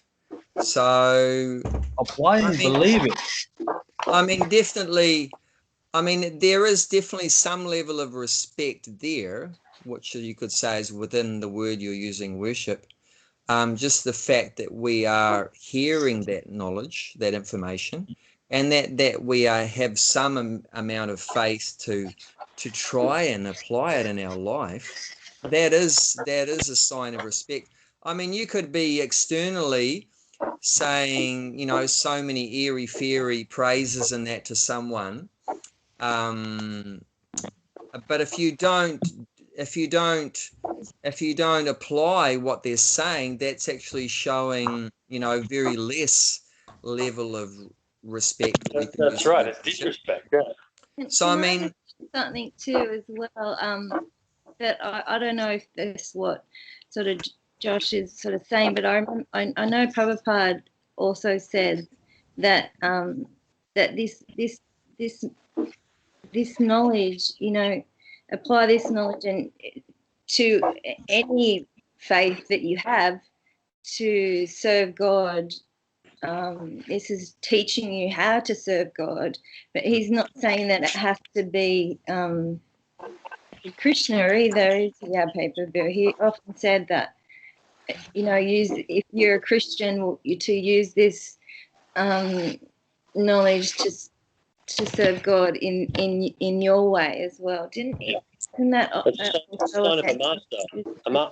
So apply and believe it. I mean, definitely. I mean, there is definitely some level of respect there, which you could say is within the word you're using, worship. Just the fact that we are hearing that knowledge, that information, and that we have some amount of faith to try and apply it in our life. That is a sign of respect. I mean, you could be externally saying, you know, so many airy fairy praises and that to someone. But if you don't apply what they're saying, that's actually showing, you know, very less level of respect. That's right. It's disrespect. Yeah. So I mean, something too as well. That I don't know if that's what sort of Josh is sort of saying, but I know Prabhupada also said that that this knowledge, you know, apply this knowledge and to any faith that you have to serve God. This is teaching you how to serve God, but he's not saying that it has to be Krishna either. Yeah, paper. He often said that, you know, if you're a Christian, to use this knowledge to serve God in your way as well, didn't it? Isn't that It's a sign of a master.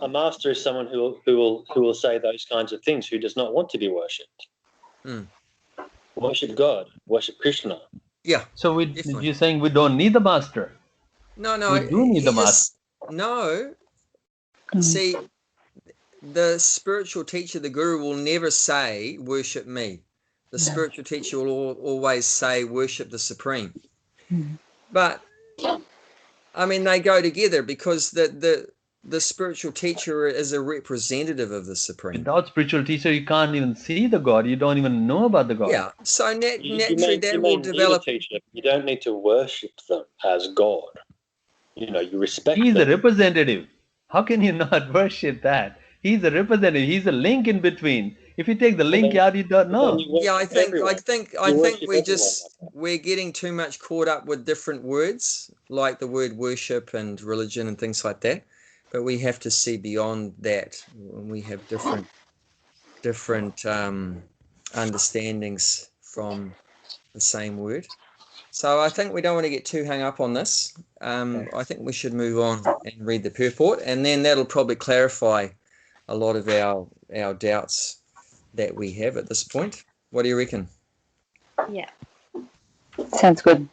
A master is someone who will say those kinds of things, who does not want to be worshipped. Worship God, worship Krishna. Yeah. So you're saying we don't need the master? No, we do need the master. No. See, the spiritual teacher, the guru, will never say, worship me. The spiritual teacher will always say, worship the Supreme. But, I mean, they go together because the spiritual teacher is a representative of the Supreme. Without spiritual teacher, you can't even see the God. You don't even know about the God. Yeah, so naturally that will develop. Teacher. You don't need to worship them as God. You know, you respect He's them. a representative. How can you not worship that? He's a representative. He's a link in between. If you take the link out, you don't know. Yeah, I think we're getting too much caught up with different words, like the word worship and religion and things like that. But we have to see beyond that. We have different understandings from the same word. So I think we don't want to get too hung up on this. I think we should move on and read the purport, and then that'll probably clarify a lot of our doubts that we have at this point. What do you reckon? Yeah. Sounds good.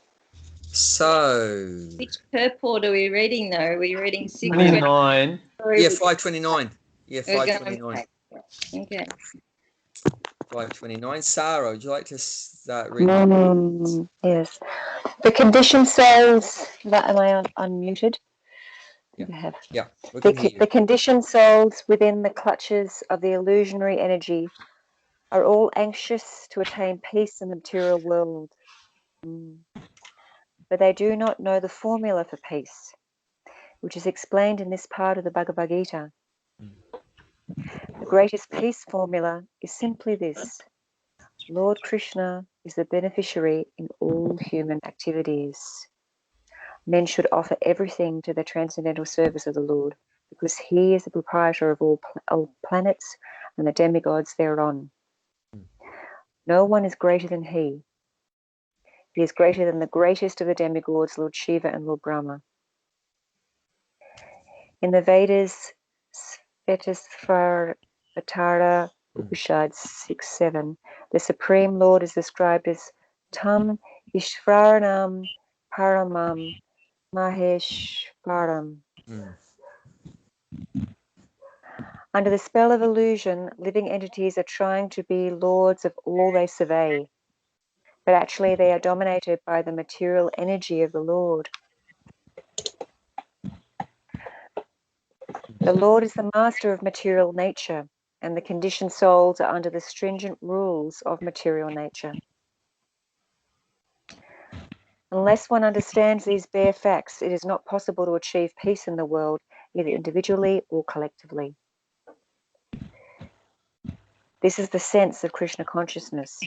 So, which purport are we reading though? Are we reading 629? Yeah, 529. Yeah, 529. Okay. 529. Sarah, would you like to start reading? Yes. The conditioned souls, am I unmuted? Yeah. Yeah. The conditioned souls within the clutches of the illusionary energy are all anxious to attain peace in the material world. But they do not know the formula for peace, which is explained in this part of the Bhagavad Gita. The greatest peace formula is simply this: Lord Krishna is the beneficiary in all human activities. Men should offer everything to the transcendental service of the Lord, because he is the proprietor of all planets and the demigods thereon. No one is greater than he. He is greater than the greatest of the demigods, Lord Shiva and Lord Brahma. In the Vedas, Svetasvatara Upanishad 6:7, the Supreme Lord is described as Tam Ishvaranam Paramam Maheshwaram. Under the spell of illusion, living entities are trying to be lords of all they survey, but actually they are dominated by the material energy of the Lord. The Lord is the master of material nature, and the conditioned souls are under the stringent rules of material nature. Unless one understands these bare facts, it is not possible to achieve peace in the world, either individually or collectively. This is the sense of Krishna consciousness.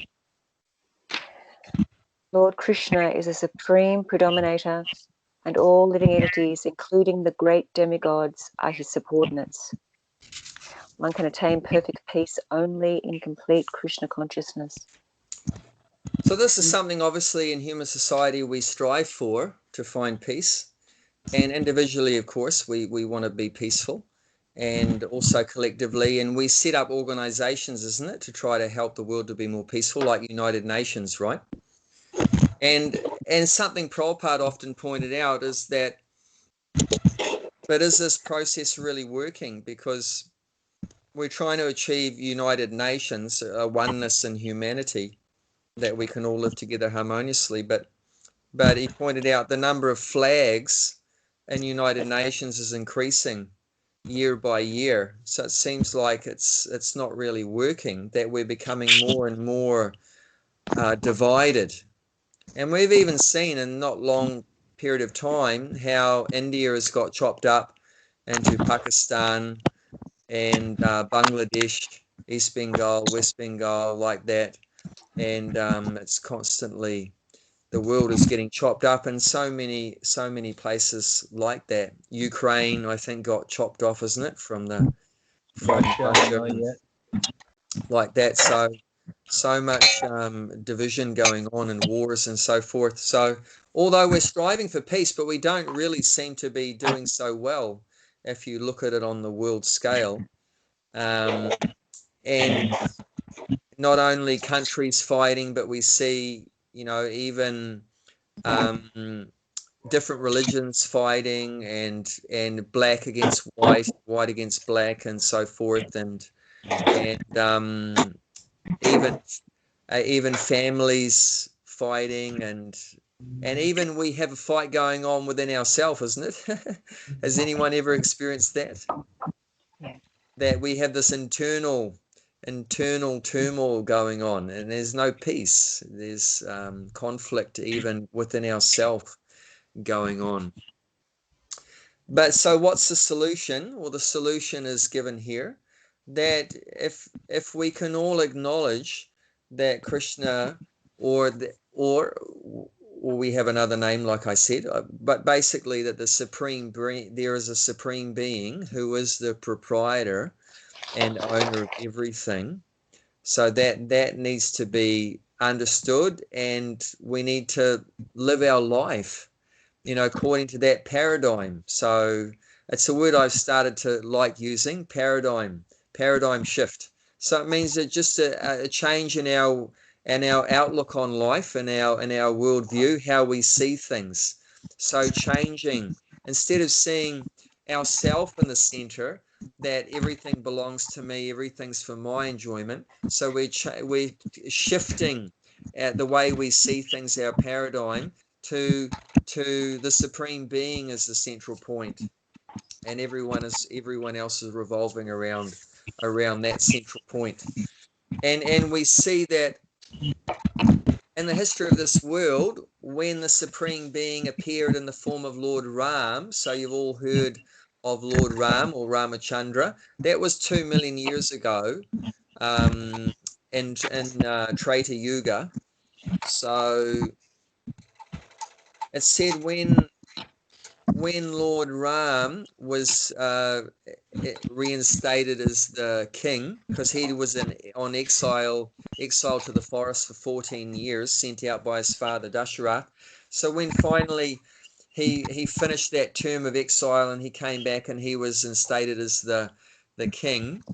Lord Krishna is a supreme predominator, and all living entities, including the great demigods, are his subordinates. One can attain perfect peace only in complete Krishna consciousness. So this is something obviously in human society we strive for, to find peace. And individually, of course, we want to be peaceful. and also collectively. And we set up organizations, isn't it, to try to help the world to be more peaceful, like United Nations, right? And something Prabhupada often pointed out is that, but is this process really working? Because we're trying to achieve United Nations, a oneness in humanity, that we can all live together harmoniously. But he pointed out the number of flags in United Nations is increasing year by year. So it seems like it's not really working, that we're becoming more and more divided. And we've even seen in not long period of time how India has got chopped up into Pakistan and Bangladesh, East Bengal, West Bengal, like that. And it's constantly, the world is getting chopped up in so many places like that. Ukraine, I think, got chopped off, isn't it, from Russia, like that. So much division going on and wars and so forth. So although we're striving for peace, but we don't really seem to be doing so well if you look at it on the world scale. And not only countries fighting, but we see, even different religions fighting, and black against white, white against black, and so forth, and even families fighting, and even we have a fight going on within ourselves, isn't it? Has anyone ever experienced that? Yeah. That we have this internal turmoil going on, and there's no peace. There's conflict even within ourselves going on. But so what's the solution? Well, the solution is given here, that if we can all acknowledge that Krishna, or we have another name, like I said, but basically that there is a supreme being who is the proprietor and owner of everything. So that needs to be understood, and we need to live our life, according to that paradigm. So it's a word I've started to like using, paradigm shift. So it means that just a change in our outlook on life, and our worldview, how we see things. So changing, instead of seeing ourself in the center, that everything belongs to me, everything's for my enjoyment. So we're shifting the way we see things, our paradigm, to the supreme being as the central point, and everyone else is revolving around that central point. And we see that in the history of this world, when the supreme being appeared in the form of Lord Ram, so you've all heard of Lord Ram or Ramachandra, that was 2 million years ago, in Treta Yuga. So it said when Lord Ram was reinstated as the king, because he was on exile to the forest for 14 years, sent out by his father Dasharath. So when finally he finished that term of exile and he came back and he was instated as the king,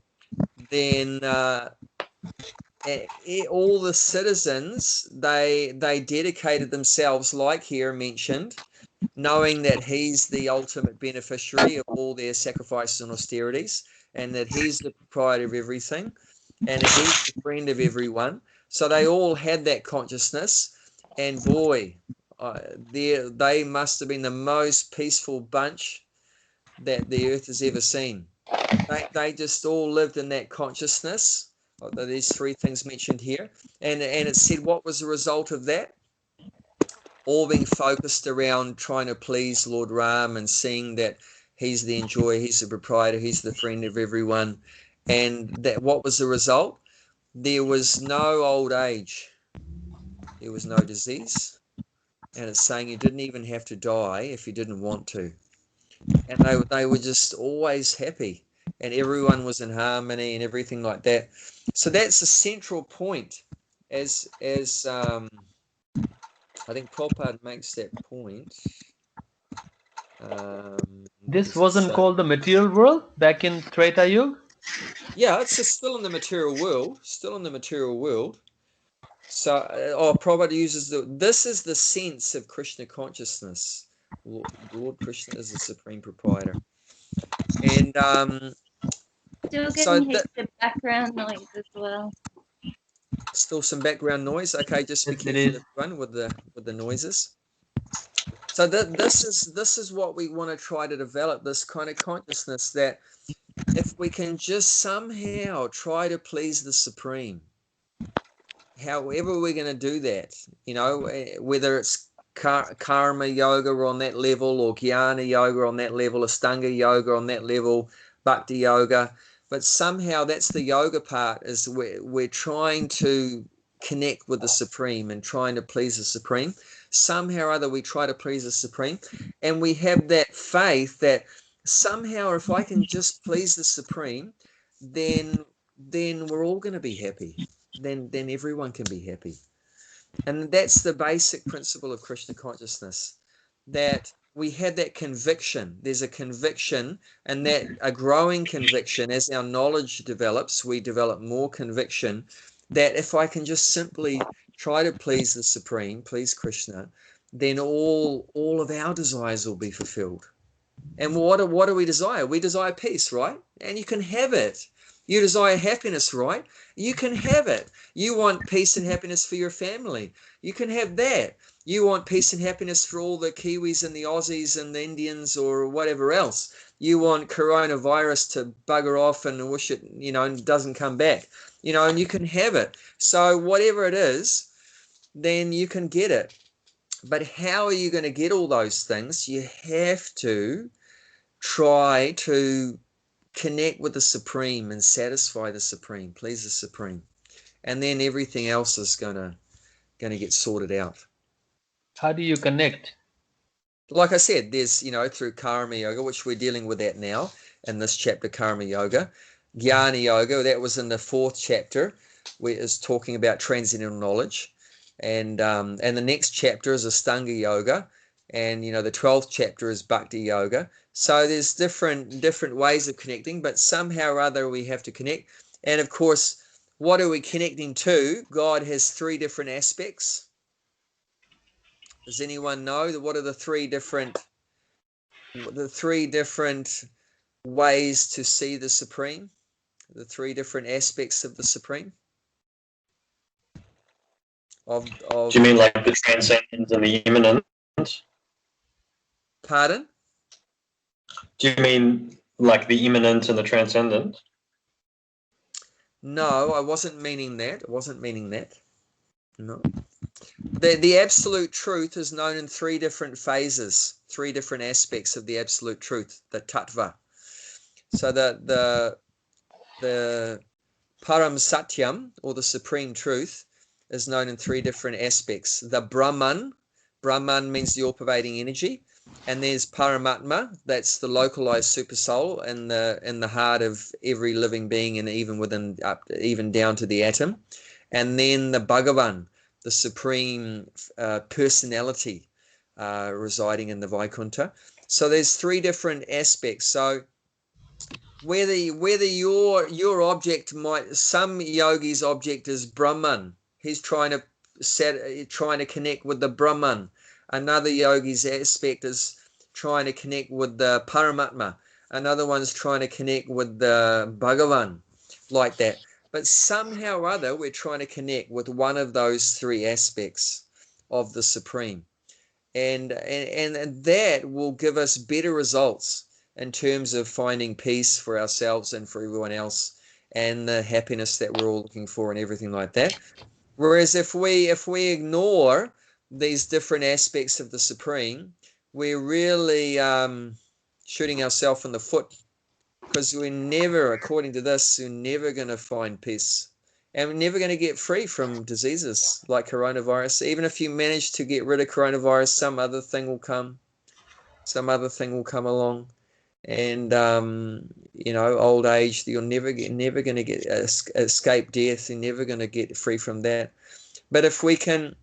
then all the citizens, they dedicated themselves, like here mentioned, knowing that he's the ultimate beneficiary of all their sacrifices and austerities, and that he's the proprietor of everything, and that he's the friend of everyone. So they all had that consciousness, and boy, they must have been the most peaceful bunch that the earth has ever seen. They just all lived in that consciousness. These 3 things mentioned here, and it said, what was the result of that? All being focused around trying to please Lord Ram, and seeing that he's the enjoyer, he's the proprietor, he's the friend of everyone. And that, what was the result? There was no old age, there was no disease, and it's saying you didn't even have to die if you didn't want to. And they were just always happy, and everyone was in harmony and everything like that. So that's the central point, as I think Prabhupada makes that point. This wasn't called the material world back in Treta Yuga? Yeah, it's still in the material world, So, Prabhupada uses this is the sense of Krishna consciousness. Lord Krishna is the supreme proprietor. And Still so getting heaps of background noise as well. Still some background noise. Okay, just be careful, everyone, with the noises. So this is what we want to try to develop, this kind of consciousness that if we can just somehow try to please the Supreme, however we're going to do that, whether it's karma yoga on that level, or jnana yoga on that level, astanga yoga on that level, bhakti yoga, but somehow that's the yoga part, is we're trying to connect with the Supreme and trying to please the Supreme. Somehow or other we try to please the Supreme, and we have that faith that somehow if I can just please the Supreme, then we're all going to be happy. Then everyone can be happy. And that's the basic principle of Krishna consciousness, that we have that conviction. There's a conviction, and that a growing conviction. As our knowledge develops, we develop more conviction that if I can just simply try to please the Supreme, please Krishna, then all of our desires will be fulfilled. And what do we desire? We desire peace, right? And you can have it. You desire happiness, right? You can have it. You want peace and happiness for your family. You can have that. You want peace and happiness for all the Kiwis and the Aussies and the Indians or whatever else. You want coronavirus to bugger off and wish it, doesn't come back, and you can have it. So whatever it is, then you can get it. But how are you going to get all those things? You have to try to connect with the Supreme and satisfy the Supreme, please the Supreme, and then everything else is gonna get sorted out. How do you connect? Like I said, there's through karma yoga, which we're dealing with that now in this chapter, karma yoga. Jnana yoga, that was in the 4th chapter, where it's talking about transcendental knowledge, and the next chapter is astanga yoga, and the 12th chapter is bhakti yoga. So there's different ways of connecting, but somehow or other we have to connect. And of course, what are we connecting to? God has 3 different aspects. Does anyone know what are the 3 different ways to see the Supreme? The 3 different aspects of the Supreme? Do you mean like the transcendent and the immanent? Pardon? Do you mean like the immanent and the transcendent? No, I wasn't meaning that. No. The absolute truth is known in 3 different phases, 3 different aspects of the absolute truth, the tattva. So the param satyam, or the supreme truth, is known in 3 different aspects. The Brahman means the all-pervading energy. And there's Paramatma, that's the localized super soul in the heart of every living being, and even down to the atom. And then the Bhagavan, the supreme personality residing in the Vaikuntha. So there's 3 different aspects. So whether your object some yogi's object is Brahman. He's trying to connect with the Brahman. Another yogi's aspect is trying to connect with the Paramatma. Another one's trying to connect with the Bhagavan, like that. But somehow or other, we're trying to connect with one of those 3 aspects of the Supreme. And that will give us better results in terms of finding peace for ourselves and for everyone else, and the happiness that we're all looking for and everything like that. Whereas if we ignore these different aspects of the Supreme, we're really shooting ourselves in the foot, because we're never, according to this, we're never going to find peace, and we're never going to get free from diseases like coronavirus. Even if you manage to get rid of coronavirus, some other thing will come along, and old age, you're never going to get escape death. You're never going to get free from that. But if we can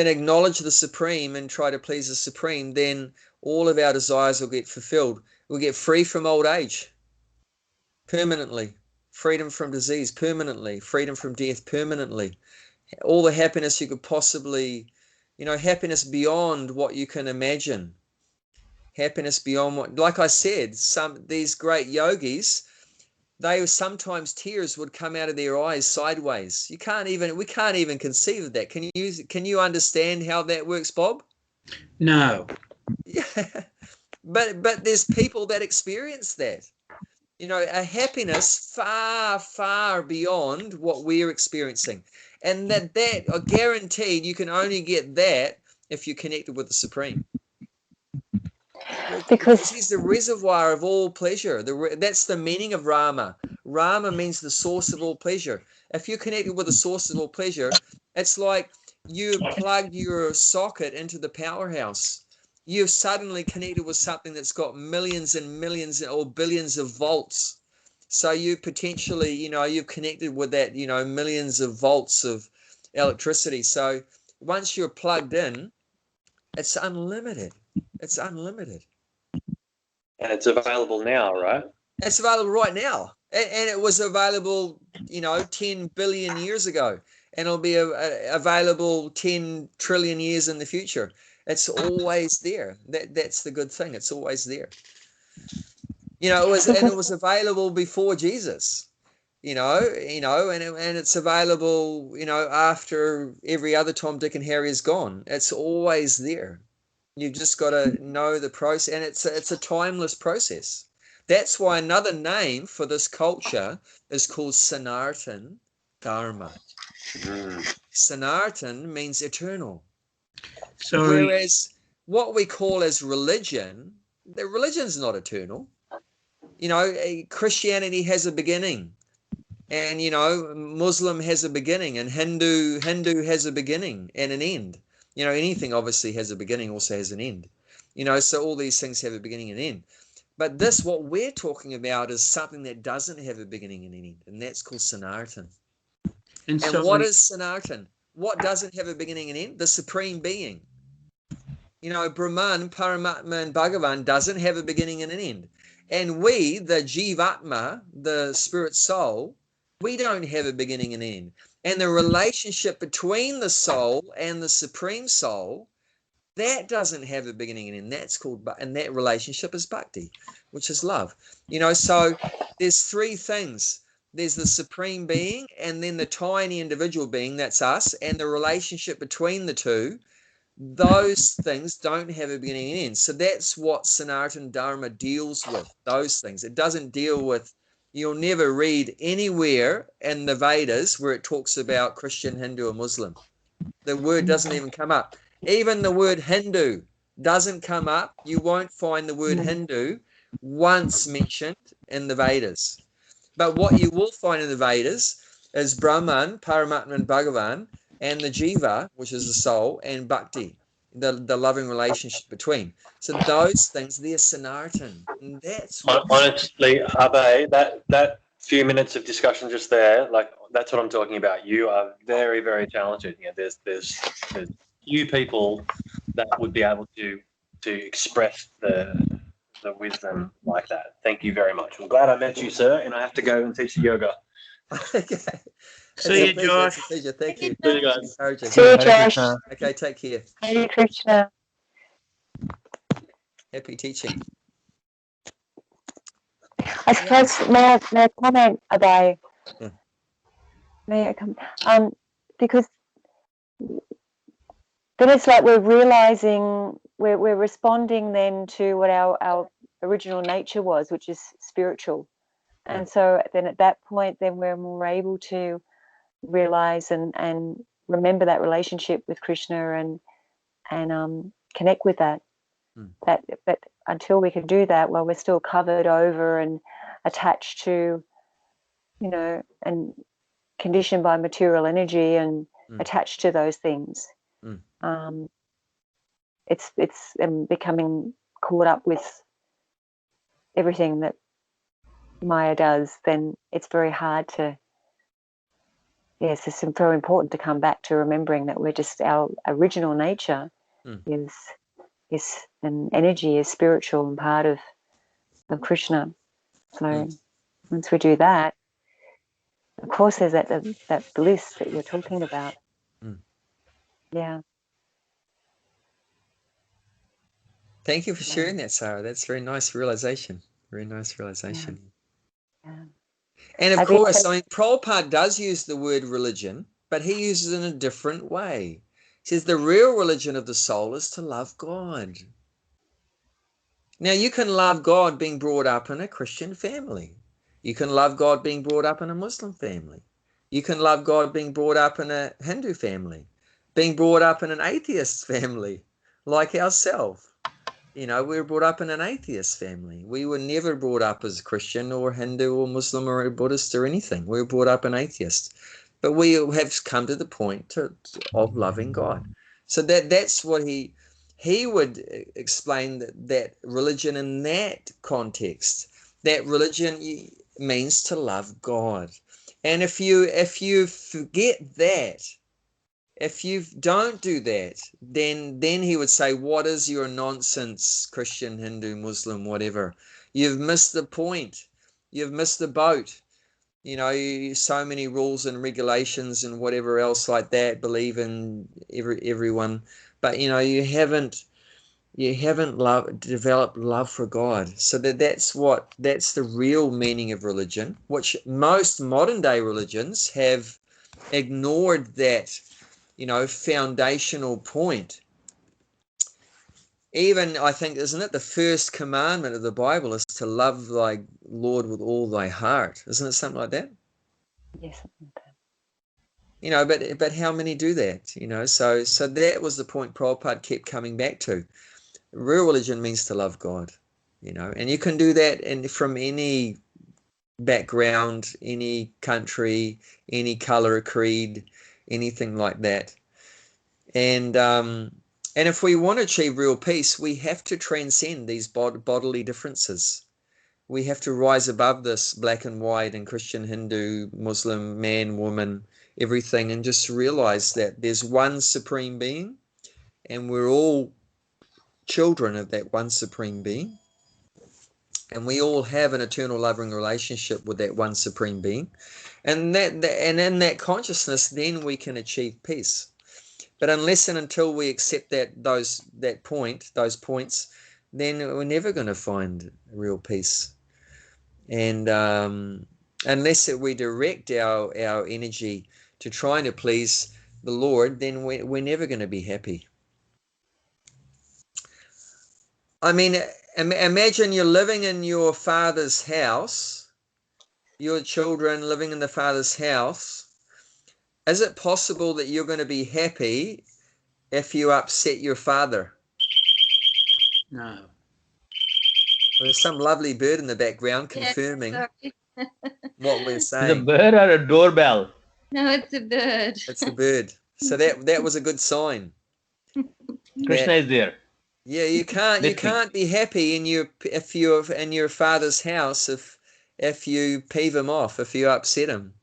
acknowledge the Supreme and try to please the Supreme, then all of our desires will get fulfilled. We'll get free from old age permanently, freedom from disease permanently, freedom from death permanently, all the happiness you could possibly, happiness beyond what you can imagine, happiness beyond what, like I said, these great yogis, sometimes tears would come out of their eyes sideways. We can't even conceive of that. Can you understand how that works, Bob? No. Yeah. But there's people that experience that. A happiness far, far beyond what we're experiencing. And that are guaranteed you can only get that if you're connected with the Supreme. Because he's the reservoir of all pleasure. That's the meaning of Rama. Rama means the source of all pleasure. If you're connected with the source of all pleasure, it's like you plugged your socket into the powerhouse. You've suddenly connected with something that's got millions and millions or billions of volts. So you potentially, you've connected with that, millions of volts of electricity. So once you're plugged in, it's unlimited. It's unlimited. And it's available now, right? It's available right now. And it was available, 10 billion years ago. And it'll be available 10 trillion years in the future. It's always there. That's the good thing. It's always there. It was available before Jesus. And it's available, after every other Tom, Dick, and Harry is gone. It's always there. You've just got to know the process, and it's a timeless process. That's why another name for this culture is called Sanatan Dharma. Sanatan means eternal. Sorry. Whereas what we call as religion, the religion's not eternal. Christianity has a beginning, and Muslim has a beginning, and Hindu has a beginning and an end. Anything obviously has a beginning, also has an end. So all these things have a beginning and end. But what we're talking about is something that doesn't have a beginning and an end, and that's called Sanatan. And what is Sanatan? What doesn't have a beginning and end? The Supreme Being. Brahman, Paramatma, and Bhagavan doesn't have a beginning and an end. And we, the Jivatma, the spirit soul, we don't have a beginning and end. And the relationship between the soul and the Supreme Soul, that doesn't have a beginning and end. That's called, and that relationship is bhakti, which is love. So there's three things. There's the Supreme Being, and then the tiny individual being, that's us, and the relationship between the two. Those things don't have a beginning and end. So that's what Sanatan Dharma deals with, those things. It doesn't deal with, you'll never read anywhere in the Vedas where it talks about Christian, Hindu, or Muslim. The word doesn't even come up. Even the word Hindu doesn't come up. You won't find the word Hindu once mentioned in the Vedas. But what you will find in the Vedas is Brahman, Paramatma, and Bhagavan, and the Jiva, which is the soul, and bhakti, the loving relationship between. So those things, they're Sanatan. And that's honestly, Abhay, that few minutes of discussion just there, like, that's what I'm talking about. You are very, very talented. There's few people that would be able to express the wisdom like that. Thank you very much. I'm glad I met you, sir, and I have to go and teach yoga. Okay. See you, Josh. It's a pleasure. Thank you. See you guys. See you, Josh. Okay, take care. Hare Krishna. Happy teaching. I suppose, may I comment, Abhay? Yeah. May I come? Because then it's like we're realizing, we're responding then to what our original nature was, which is spiritual. And so then at that point, then we're more able to realize and remember that relationship with Krishna and connect with that. But until we can do that, well, we're still covered over and attached to, and conditioned by material energy and attached to those things. It's becoming caught up with everything that Maya does. Then it's very hard to. Yes, it's very important to come back to remembering that we're just, our original nature is is an energy, is spiritual and part of Krishna. So once we do that, of course, there's that bliss that you're talking about. Yeah. Thank you for sharing that, Sarah. That's very nice realization. Very nice realization. Yeah. And of course, I mean, Prabhupada does use the word religion, but he uses it in a different way. He says the real religion of the soul is to love God. Now, you can love God being brought up in a Christian family. You can love God being brought up in a Muslim family. You can love God being brought up in a Hindu family, being brought up in an atheist family, like ourselves. You know, we were brought up in an atheist family. We were never brought up as Christian or Hindu or Muslim or Buddhist or anything. We were brought up an atheist. But we have come to the point of loving God. So that's what he would explain that religion in that context. That religion means to love God. And if you forget that, if you don't do that, then he would say, what is your nonsense, Christian, Hindu, Muslim, whatever? You've missed the point. You've missed the boat. You know, so many rules and regulations and whatever else like that, believe in everyone. But, you know, you haven't developed love for God. So that's the real meaning of religion, which most modern day religions have ignored that, you know, foundational point. Even, I think, isn't it the first commandment of the Bible is to love thy Lord with all thy heart? Isn't it something like that? Yes. You know, but how many do that? You know, so that was the point Prabhupada kept coming back to. Real religion means to love God, you know, and you can do that from any background, any country, any color, creed, anything like that. And if we want to achieve real peace, we have to transcend these bodily differences. We have to rise above this black and white and Christian, Hindu, Muslim, man, woman, everything, and just realize that there's one supreme being, and we're all children of that one supreme being, and we all have an eternal loving relationship with that one supreme being, and in that consciousness, then we can achieve peace. But unless and until we accept those points, then we're never going to find real peace. And unless we direct our energy to trying to please the Lord, then we're never going to be happy. I mean, imagine you're living in your father's house, your children living in the father's house. Is it possible that you're going to be happy if you upset your father? No. Well, there's some lovely bird in the background confirming what we're saying. Is it a bird or a doorbell? No, it's a bird. It's a bird. So that was a good sign. Krishna is there. Yeah, you can't be happy if you're in your father's house if you peeve him off, if you upset him.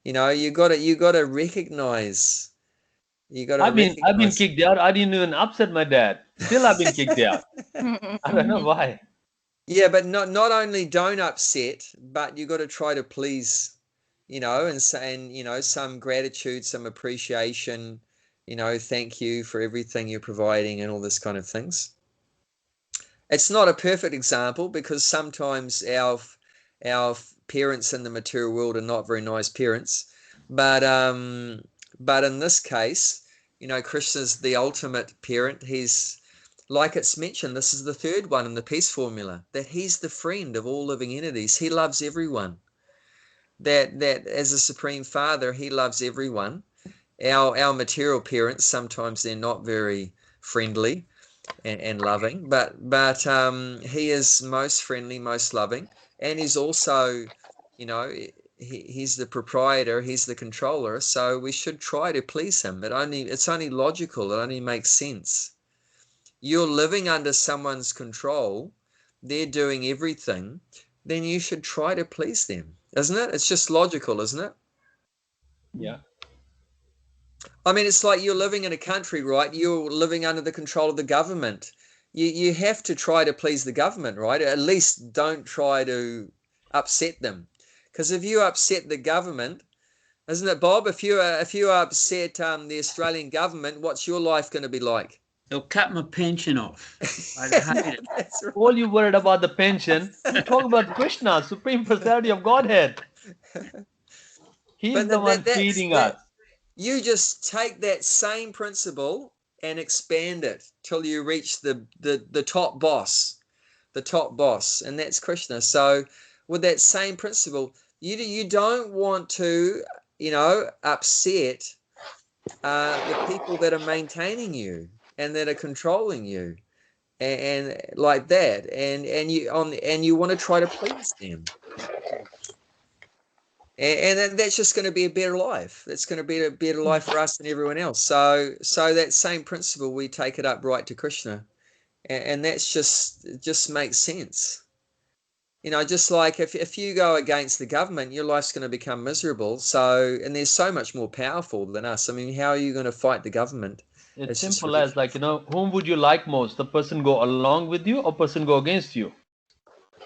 You know, you got to recognize. I've been kicked out. I didn't even upset my dad. Still, I've been kicked out. I don't know why. Yeah, but not only don't upset, but you got to try to please. You know, and you know, some gratitude, some appreciation. You know, thank you for everything you're providing and all this kind of things. It's not a perfect example because sometimes our parents in the material world are not very nice parents, but in this case, you know, Krishna's the ultimate parent. He's, like it's mentioned, this is the third one in the peace formula, that he's the friend of all living entities. He loves everyone. That as a supreme father, he loves everyone. Our material parents, sometimes they're not very friendly and loving, but he is most friendly, most loving, and he's also, you know, he's the proprietor, he's the controller, so we should try to please him. It's only logical, it only makes sense. You're living under someone's control, they're doing everything, then you should try to please them, isn't it? It's just logical, isn't it? Yeah. I mean, it's like you're living in a country, right? You're living under the control of the government. you have to try to please the government, right? At least don't try to upset them, because if you upset the government, isn't it, Bob? If you upset the Australian government, what's your life going to be like? They'll cut my pension off. I'd hate it. That's right. All you worried about the pension. You talk about Krishna, Supreme Personality of Godhead. He's But the one feeding us. You just take that same principle and expand it till you reach the top boss, and that's Krishna. So with that same principle, you don't want to, upset the people that are maintaining you and that are controlling you, and like that, and you want to try to please them. And that's just going to be a better life. That's going to be a better life for us and everyone else. So that same principle, we take it up right to Krishna, and that's just makes sense. Just like if you go against the government, your life's going to become miserable. So, and they're so much more powerful than us. I mean, how are you going to fight the government? It's simple as whom would you like most? The person go along with you or person go against you?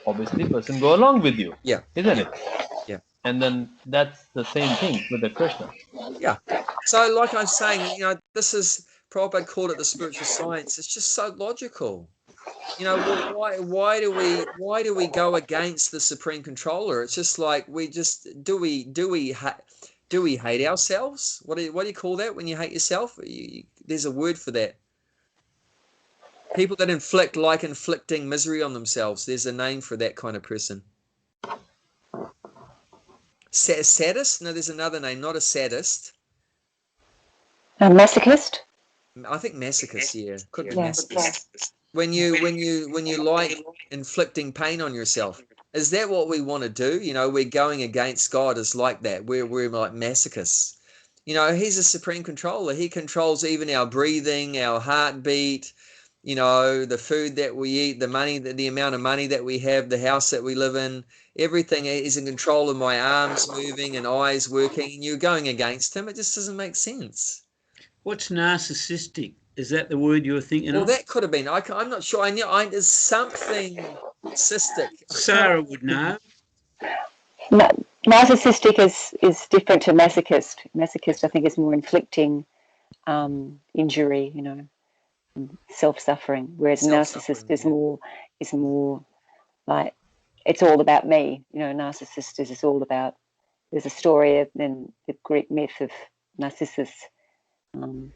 Obviously, person go along with you. Yeah. Isn't it? Yeah. And then that's the same thing with the Krishna. Yeah. So like I'm saying, this is, Prabhupada called it the spiritual science. It's just so logical. Why do we go against the Supreme Controller? It's just like do we hate ourselves? What do you call that when you hate yourself? There's a word for that. People that inflicting misery on themselves. There's a name for that kind of person. Sadist? No, there's another name. Not a sadist. A masochist? I think masochist. Yeah, could be Yeah, masochist. When you like inflicting pain on yourself, is that what we want to do? We're going against God is like that. We're like masochists. He's a supreme controller. He controls even our breathing, our heartbeat, the food that we eat, the money, the amount of money that we have, the house that we live in. Everything is in control of my arms moving and eyes working, and you're going against him. It just doesn't make sense. What's narcissistic? Is that the word you were thinking Well, of? that could have been. I'm not sure. There's something cystic. Sarah would know. Narcissistic is different to masochist. Masochist, I think, is more inflicting injury, self-suffering, whereas narcissist is more like it's all about me. Narcissist is all about. There's a story of the Greek myth of Narcissus, and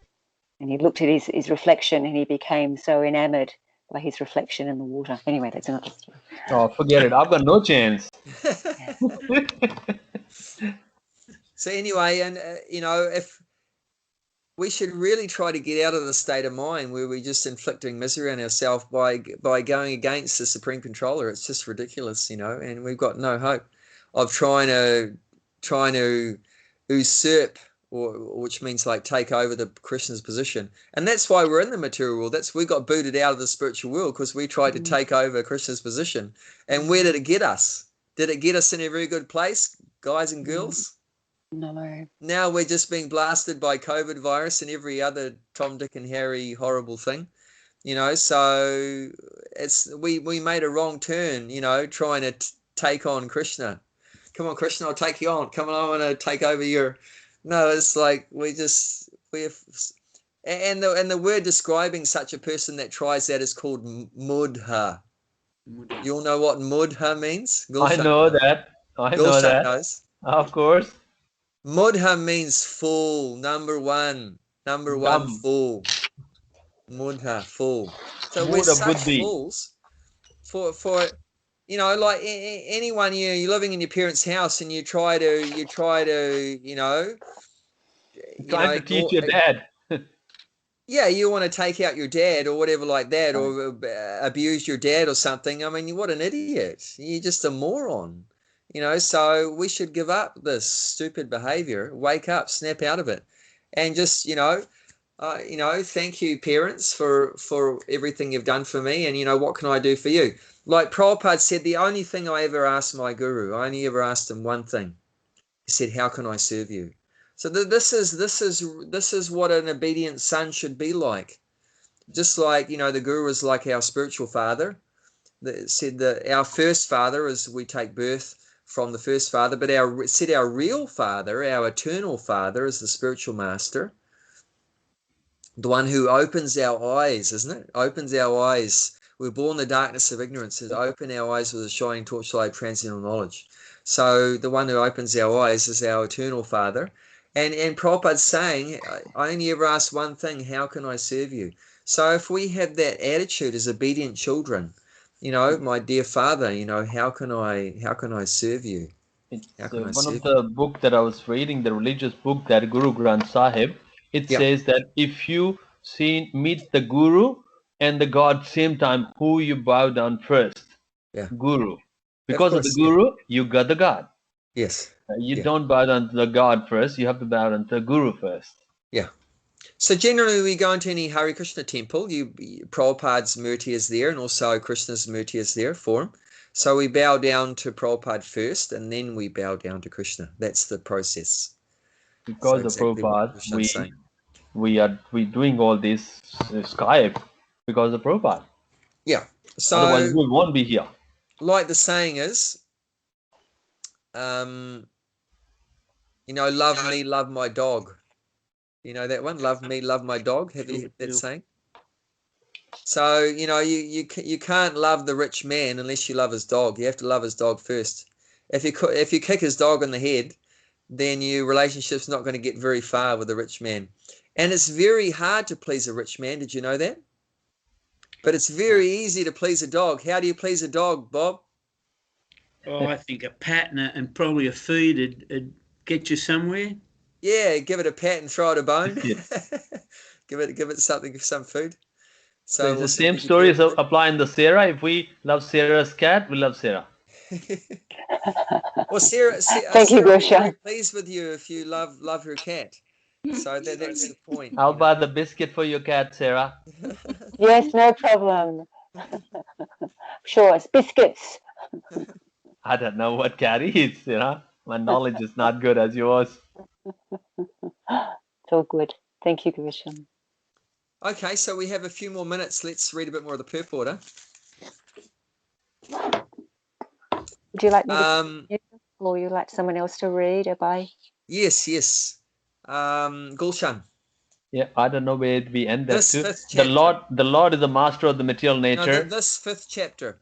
he looked at his reflection and he became so enamored by his reflection in the water. Anyway, that's another story. Oh, forget it. I've got no chance. So anyway, and if we should really try to get out of the state of mind where we're just inflicting misery on ourselves by going against the Supreme Controller. It's just ridiculous, and we've got no hope of trying to usurp, which means like take over the Krishna's position. And that's why we're in the material world. We got booted out of the spiritual world because we tried to take over Krishna's position. And where did it get us? Did it get us in a very good place, guys and girls? No. Now we're just being blasted by COVID virus and every other Tom, Dick and Harry horrible thing, so we made a wrong turn, trying to take on Krishna. Come on, Krishna, I'll take you on. Come on, I want to take over your... No, it's like and the word describing such a person that tries that is called mudha. You all know what mudha means? I know that. Gulshan knows. Of course. Mudha means fool, number one fool. Mudha, fool. So we're such fools for like anyone, you're living in your parents' house and you try to trying to teach your dad. Yeah, you want to take out your dad or whatever like that, or abuse your dad or something. I mean, what an idiot. You're just a moron. So we should give up this stupid behavior, wake up, snap out of it, and just, thank you, parents, for everything you've done for me, and, what can I do for you? Like Prabhupada said, the only thing I ever asked my guru, I only ever asked him one thing. He said, how can I serve you? So this is what an obedient son should be like. just like, the Guru is like our spiritual father. That said that our first father is we take birth from the first father, but our real father, our eternal father, is the spiritual master, the one who opens our eyes, isn't it? Opens our eyes. We're born in the darkness of ignorance. Is open our eyes with a shining torchlight of transcendental knowledge. So the one who opens our eyes is our eternal father. And Prabhupada's saying, I only ever ask one thing: how can I serve you? So if we have that attitude as obedient children, my dear father, how can I serve you? It's one of the book that I was reading, the religious book, that Guru Granth Sahib. It says that if you meet the Guru and the God same time, who you bow down first? Guru. Because of the Guru, you got the God. Yes. You don't bow down to the God first. You have to bow down to the Guru first. Yeah. So generally, we go into any Hare Krishna temple. Prabhupada's murti is there, and also Krishna's murti is there for him. So we bow down to Prabhupada first, and then we bow down to Krishna. That's the process. Because of Prabhupada, we doing all this Skype because of Prabhupada. Yeah. So otherwise we won't be here. Like the saying is, love me, love my dog. You know that one? Love me, love my dog. Have you heard that saying? So, you can't love the rich man unless you love his dog. You have to love his dog first. If you kick his dog in the head, then your relationship's not going to get very far with a rich man. And it's very hard to please a rich man. Did you know that? But it's very easy to please a dog. How do you please a dog, Bob? Oh, I think a pat and probably a feed would get you somewhere. Yeah, give it a pat and throw it a bone. give it something, some food. So it's the same story as applying the Sarah. If we love Sarah's cat, we love Sarah. Well, Sarah Thank you, will be Gosha. very pleased with you if you love her cat. So that's the point. I'll buy the biscuit for your cat, Sarah. Yes, no problem. Sure, it's biscuits. I don't know what cat eats, My knowledge is not good as yours. It's all good. Thank you, Grisham. Okay, so we have a few more minutes. Let's read a bit more of the purport. Would you like me to or would you like someone else to read, Abhay? Yes. Gulshan. Yeah, I don't know where we end that This too. fifth chapter. The Lord is the master of the material nature. No, this fifth chapter.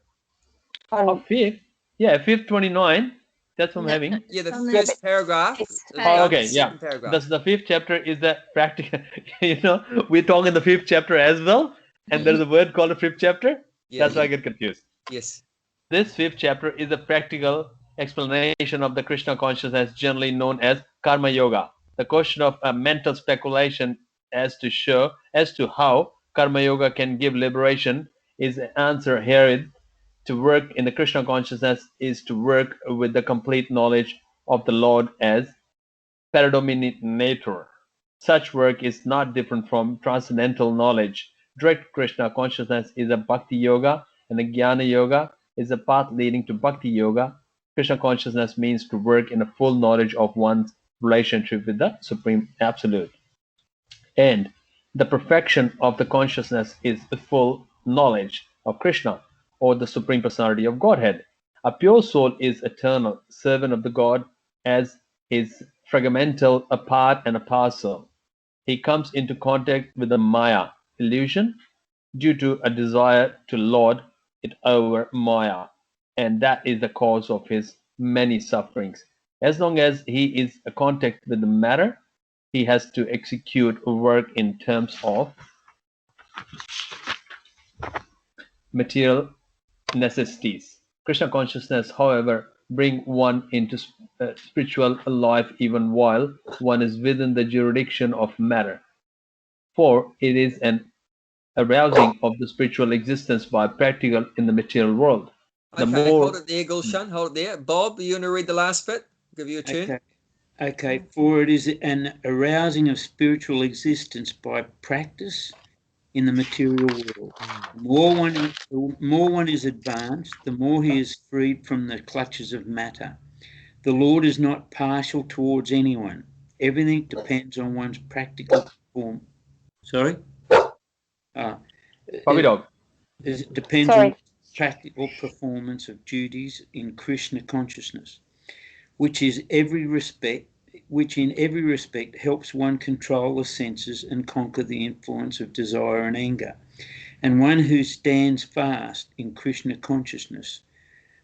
Oh, fifth? Yeah, 529. That's what I'm having. Yeah, the first paragraph. Okay, yeah. That's the fifth chapter is the practical. We're talking the fifth chapter as well, and there's a word called the fifth chapter. That's why I get confused. Yes. This fifth chapter is a practical explanation of the Krishna consciousness, generally known as Karma Yoga. The question of a mental speculation as to how Karma Yoga can give liberation is the answer here. To work in the Krishna consciousness is to work with the complete knowledge of the Lord as predominator. Such work is not different from transcendental knowledge. Direct Krishna consciousness is a bhakti yoga, and the jnana yoga is a path leading to bhakti yoga. Krishna consciousness means to work in a full knowledge of one's relationship with the Supreme Absolute. And the perfection of the consciousness is the full knowledge of Krishna, or the Supreme Personality of Godhead. A pure soul is eternal, servant of the God, as is fragmental, a part and a parcel. He comes into contact with the Maya, illusion, due to a desire to lord it over Maya, and that is the cause of his many sufferings. As long as he is in contact with the matter, he has to execute work in terms of material necessities. Krishna consciousness, however, bring one into spiritual life even while one is within the jurisdiction of matter. For it is an arousing of the spiritual existence by practical in the material world. Hold it there, Gulshan. Hold it there. Bob, you want to read the last bit? Give you a turn. Okay. For it is an arousing of spiritual existence by practice in the material world. The more one is advanced, the more he is freed from the clutches of matter. The Lord is not partial towards anyone. Everything depends on one's practical form. Sorry? Puppy dog. It depends Sorry. on practical performance of duties in Krishna consciousness, which in every respect helps one control the senses and conquer the influence of desire and anger. And one who stands fast in Krishna consciousness,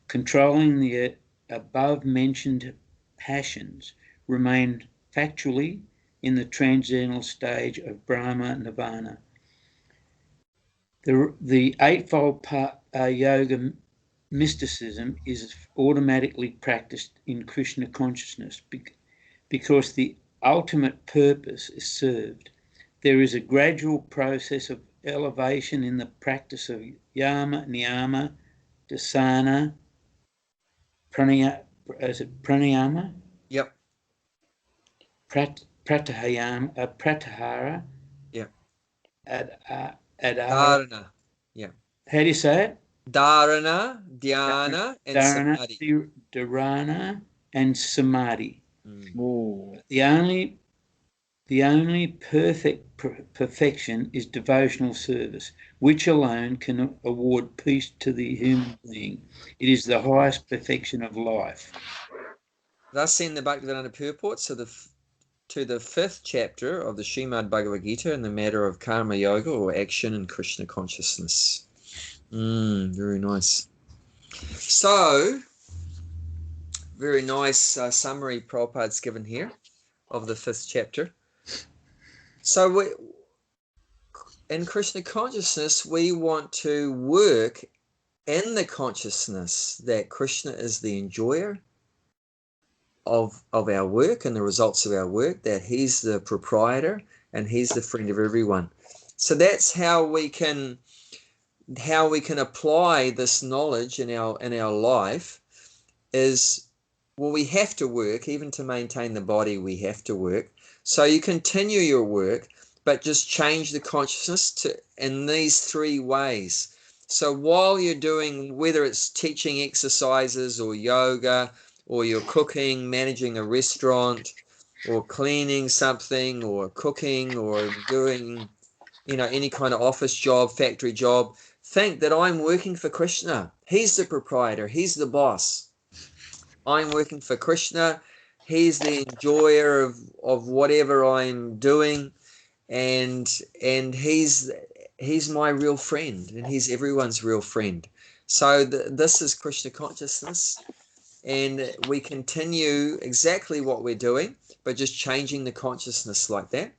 controlling the above-mentioned passions, remain factually in the transcendental stage of Brahma Nirvana. The Eightfold Yoga mysticism is automatically practiced in Krishna consciousness because the ultimate purpose is served. There is a gradual process of elevation in the practice of yama, niyama, dasana, pranayama? Yep. Pratyahara. Yep. Adhara. Dharana. Yeah. How do you say it? Dharana, dhyana, and samadhi. Dharana and samadhi. Ooh. The only perfection is devotional service, which alone can award peace to the human being. It is the highest perfection of life. Thus in the Bhaktivedanta purport to the 5th chapter of the Srimad Bhagavad Gita in the matter of karma yoga, or action in Krishna consciousness. Very nice. So, very nice summary Prabhupada's given here of the 5th chapter. So in Krishna consciousness, we want to work in the consciousness that Krishna is the enjoyer of our work and the results of our work, that he's the proprietor and he's the friend of everyone. So that's how we can apply this knowledge in our life. Is, well, we have to work. Even to maintain the body, we have to work. So you continue your work, but just change the consciousness in these 3 ways. So while you're doing, whether it's teaching exercises or yoga, or you're cooking, managing a restaurant, or cleaning something, or cooking, or doing, any kind of office job, factory job, think that I'm working for Krishna. He's the proprietor. He's the boss. I'm working for Krishna. He's the enjoyer of whatever I'm doing, and he's my real friend, and he's everyone's real friend. So this is Krishna consciousness, and we continue exactly what we're doing, but just changing the consciousness like that.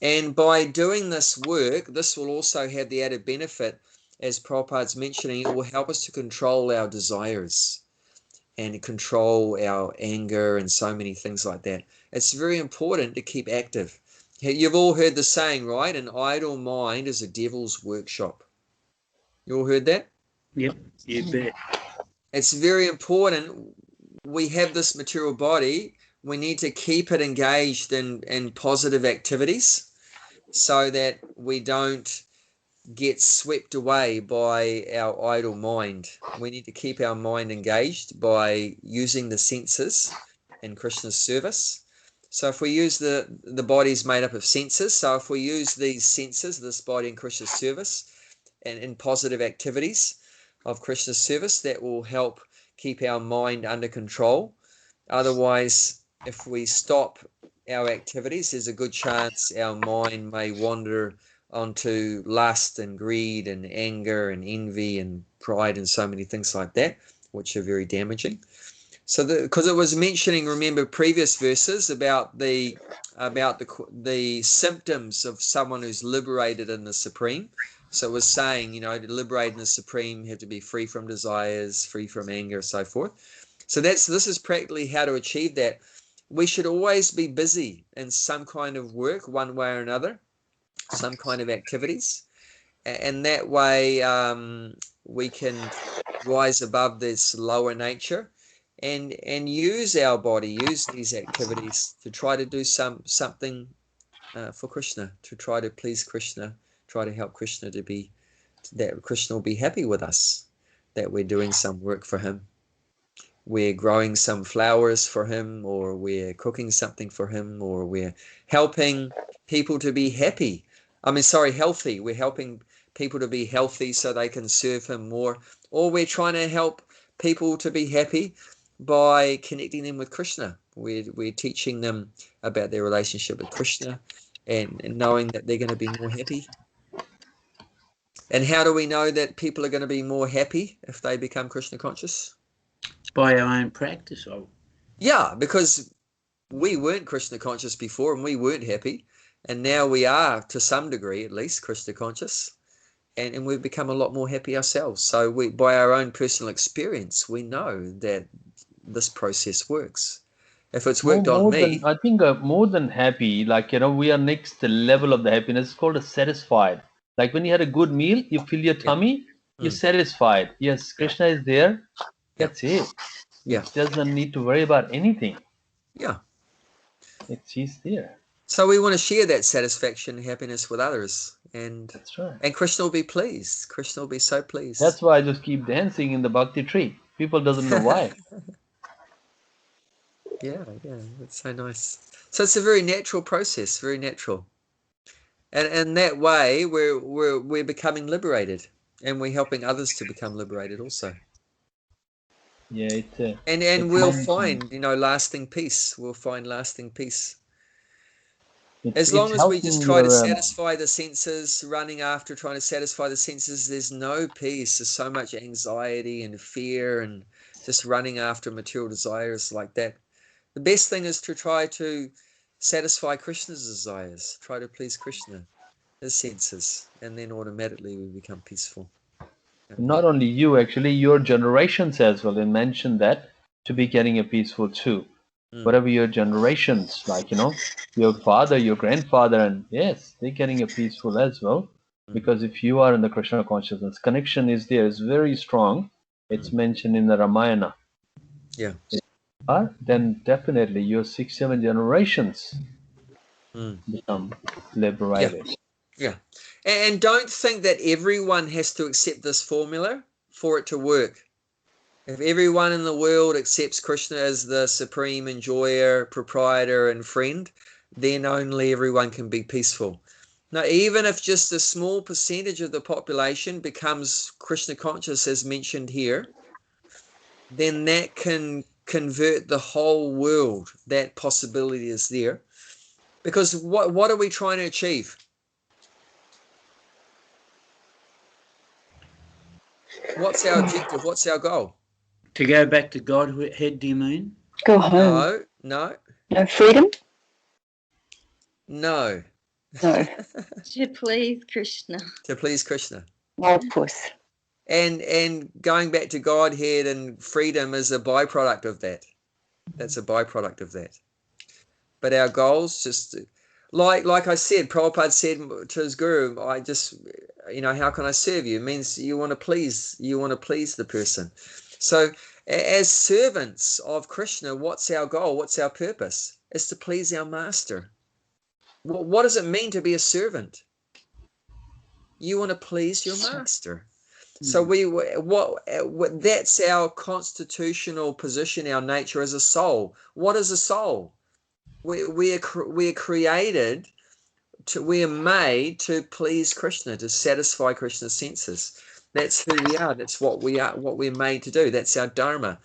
And by doing this work, this will also have the added benefit, as Prabhupada's mentioning, it will help us to control our desires and control our anger and so many things like that. It's very important to keep active. You've all heard the saying, right? An idle mind is a devil's workshop. You all heard that? Yep, you bet. It's very important. We have this material body. We need to keep it engaged in positive activities so that we don't get swept away by our idle mind. We need to keep our mind engaged by using the senses in Krishna's service. So if we use the body's made up of senses, so if we use these senses, this body in Krishna's service, and in positive activities of Krishna's service, that will help keep our mind under control. Otherwise, if we stop our activities, there's a good chance our mind may wander onto lust and greed and anger and envy and pride and so many things like that, which are very damaging. So because it was mentioning, remember previous verses about the symptoms of someone who's liberated in the Supreme. So it was saying, to liberate in the Supreme, you have to be free from desires, free from anger, so forth. So this is practically how to achieve that. We should always be busy in some kind of work, one way or another, some kind of activities, and that way we can rise above this lower nature and use our body, use these activities to try to do something for Krishna, to try to please Krishna, try to help Krishna that Krishna will be happy with us, that we're doing some work for him. We're growing some flowers for him, or we're cooking something for him, or we're helping people to be healthy. We're helping people to be healthy so they can serve him more, or we're trying to help people to be happy by connecting them with Krishna. We're teaching them about their relationship with Krishna and knowing that they're going to be more happy. And how do we know that people are going to be more happy if they become Krishna conscious? By our own practice. Yeah, because we weren't Krishna conscious before and we weren't happy. And now we are, to some degree at least, Krishna conscious. And we've become a lot more happy ourselves. So by our own personal experience, we know that this process works. If it's worked on me... I think more than happy, like, we are next level of the happiness. It's called a satisfied. Like when you had a good meal, you fill your tummy, you're satisfied. Yes, Krishna is there. That's it. It doesn't need to worry about anything. Yeah. He's there. So we want to share that satisfaction and happiness with others. And that's right. And Krishna will be pleased. Krishna will be so pleased. That's why I just keep dancing in the bhakti tree. People doesn't know why. Yeah, that's so nice. So it's a very natural process, very natural. And in that way, we're becoming liberated, and we're helping others to become liberated also. Yeah, and we'll find, lasting peace. We'll find lasting peace. As long as we just try to satisfy the senses, running after trying to satisfy the senses, there's no peace. There's so much anxiety and fear and just running after material desires like that. The best thing is to try to satisfy Krishna's desires, try to please Krishna, his senses, and then automatically we become peaceful. Not only you, actually, your generations as well. They mentioned that to be getting a peaceful too. Whatever your generations, like, your father, your grandfather, and yes, they're getting a peaceful as well. Because if you are in the Krishna consciousness, connection is there, is very strong. It's mentioned in the Ramayana. Yeah. Then definitely your 6-7 generations become liberated. Yeah. And don't think that everyone has to accept this formula for it to work. If everyone in the world accepts Krishna as the supreme enjoyer, proprietor, and friend, then only everyone can be peaceful. Now, even if just a small percentage of the population becomes Krishna conscious, as mentioned here, then that can convert the whole world. That possibility is there. Because what are we trying to achieve? What's our objective? What's our goal? To go back to Godhead, do you mean? Go home. No. No freedom? No. No. To please Krishna. To please Krishna. Well, of course. And going back to Godhead and freedom is a byproduct of that. That's a byproduct of that. But our goals, just like I said, Prabhupada said to his guru, I just, how can I serve you? It means you want to please the person. So as servants of Krishna, what's our goal? What's our purpose? It's to please our master. What does it mean to be a servant? You want to please your master. So that's our constitutional position, our nature as a soul. What is a soul? We are created we are made to please Krishna, to satisfy Krishna's senses. That's who we are. That's what we are, what we're made to do. That's our dharma.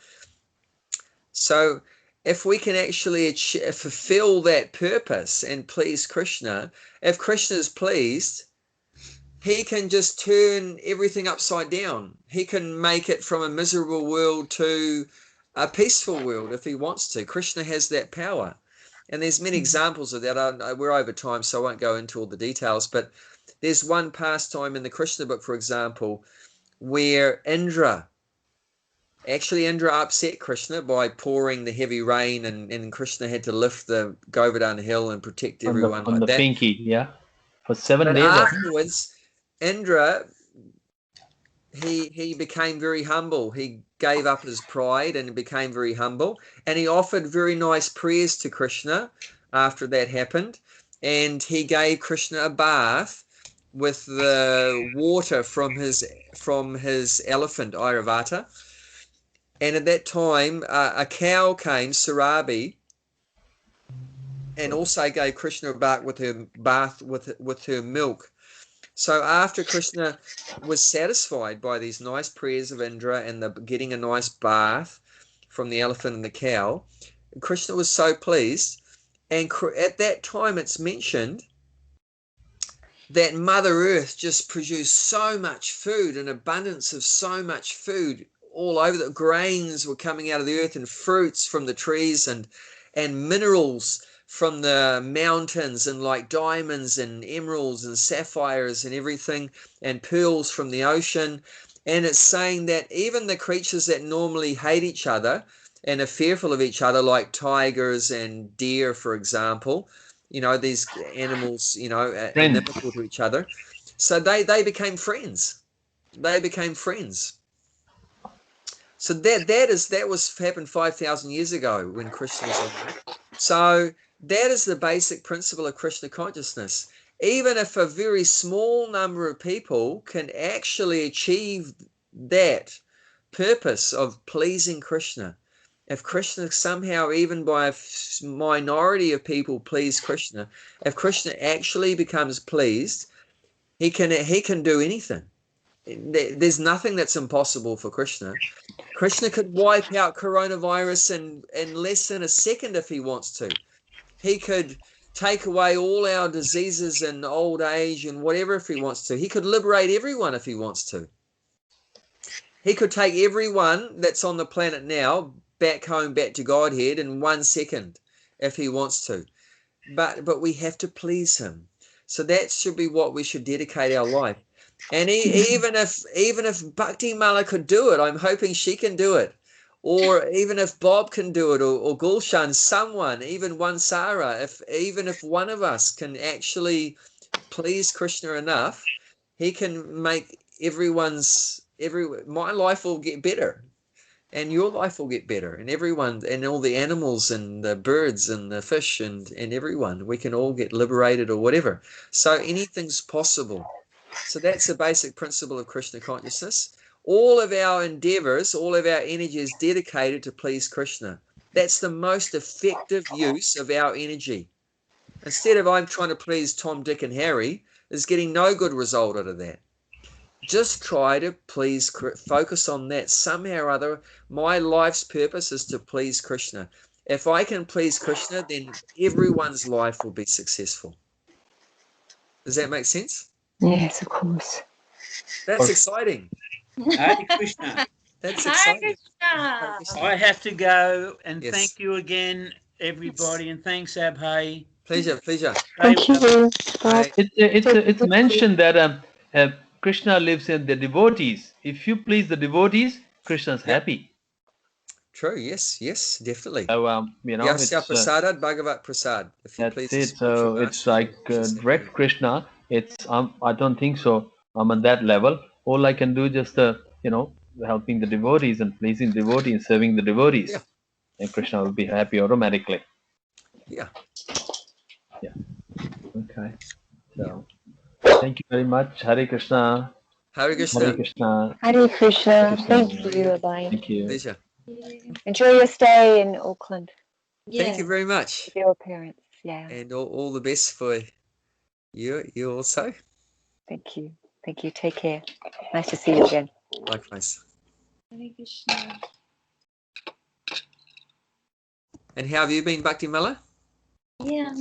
So if we can actually fulfill that purpose and please Krishna, if Krishna is pleased, he can just turn everything upside down. He can make it from a miserable world to a peaceful world if he wants to. Krishna has that power. And there's many examples of that. We're over time, so I won't go into all the details. But there's one pastime in the Krishna book, for example, where Indra upset Krishna by pouring the heavy rain, and Krishna had to lift the Govardhan hill and protect everyone on the pinky, for 7 days. Afterwards, Indra, he became very humble. He gave up his pride and became very humble. And he offered very nice prayers to Krishna after that happened. And he gave Krishna a bath with the water from his elephant, Airavata. And at that time, a cow came, Sarabi, and also gave Krishna a bath with her milk. So after Krishna was satisfied by these nice prayers of Indra and the getting a nice bath from the elephant and the cow, Krishna was so pleased. And at that time, it's mentioned that Mother Earth just produced so much food, an abundance of so much food all over. The grains were coming out of the earth, and fruits from the trees, and minerals from the mountains, and like diamonds and emeralds and sapphires and everything, and pearls from the ocean. And it's saying that even the creatures that normally hate each other and are fearful of each other, like tigers and deer, for example, you know, these animals, you know, are inimical to each other. So they became friends. They became friends. So that was happened 5,000 years ago when Krishna was on Earth. So that is the basic principle of Krishna consciousness. Even if a very small number of people can actually achieve that purpose of pleasing Krishna, if Krishna somehow, even by a minority of people, please Krishna, if Krishna actually becomes pleased, he can do anything. There's nothing that's impossible for Krishna. Krishna could wipe out coronavirus in less than a second if he wants to. He could take away all our diseases and old age and whatever if he wants to. He could liberate everyone if he wants to. He could take everyone that's on the planet now back home, back to Godhead in 1 second if he wants to. But we have to please him. So that should be what we should dedicate our life. And even if Bhakti Mala could do it, I'm hoping she can do it. Or even if Bob can do it, or Gulshan, someone, even one Sarah, even if one of us can actually please Krishna enough, he can make my life will get better, and your life will get better, and everyone, and all the animals and the birds and the fish and everyone, we can all get liberated or whatever. So anything's possible. So that's the basic principle of Krishna consciousness. All of our endeavors, all of our energy is dedicated to please Krishna. That's the most effective use of our energy. Instead of I'm trying to please Tom, Dick, and Harry, is getting no good result out of that. Just try to please, focus on that. Somehow or other, my life's purpose is to please Krishna. If I can please Krishna, then everyone's life will be successful. Does that make sense? Yes, of course. That's exciting. Hare Krishna. That's exciting. I have to go, and Yes. thank you again, everybody, and thanks, Abhay. Pleasure. Thank you. Bye. It's mentioned that Krishna lives in the devotees. If you please the devotees, Krishna's happy. True. Yes, definitely. So you know, Yasya it's prasada Bhagavat prasad. If you that's please it. So it's like direct Krishna. It's I don't think so. I'm on that level. All I can do just you know, helping the devotees and pleasing devotees, serving the devotees, Yeah. and Krishna will be happy automatically. Yeah. Okay. So thank you very much. Hare Krishna. Hare Krishna. Hare Krishna. Hare Krishna. Krishna. Thank you, Abhay. Thank you. Pleasure. Enjoy your stay in Auckland Thank you very much. with your parents. Yeah. And all the best for you also. Thank you. Thank you. Take care. Nice to see you again. Likewise. Hare Krishna. And how have you been, Bhakti Mala? Yeah.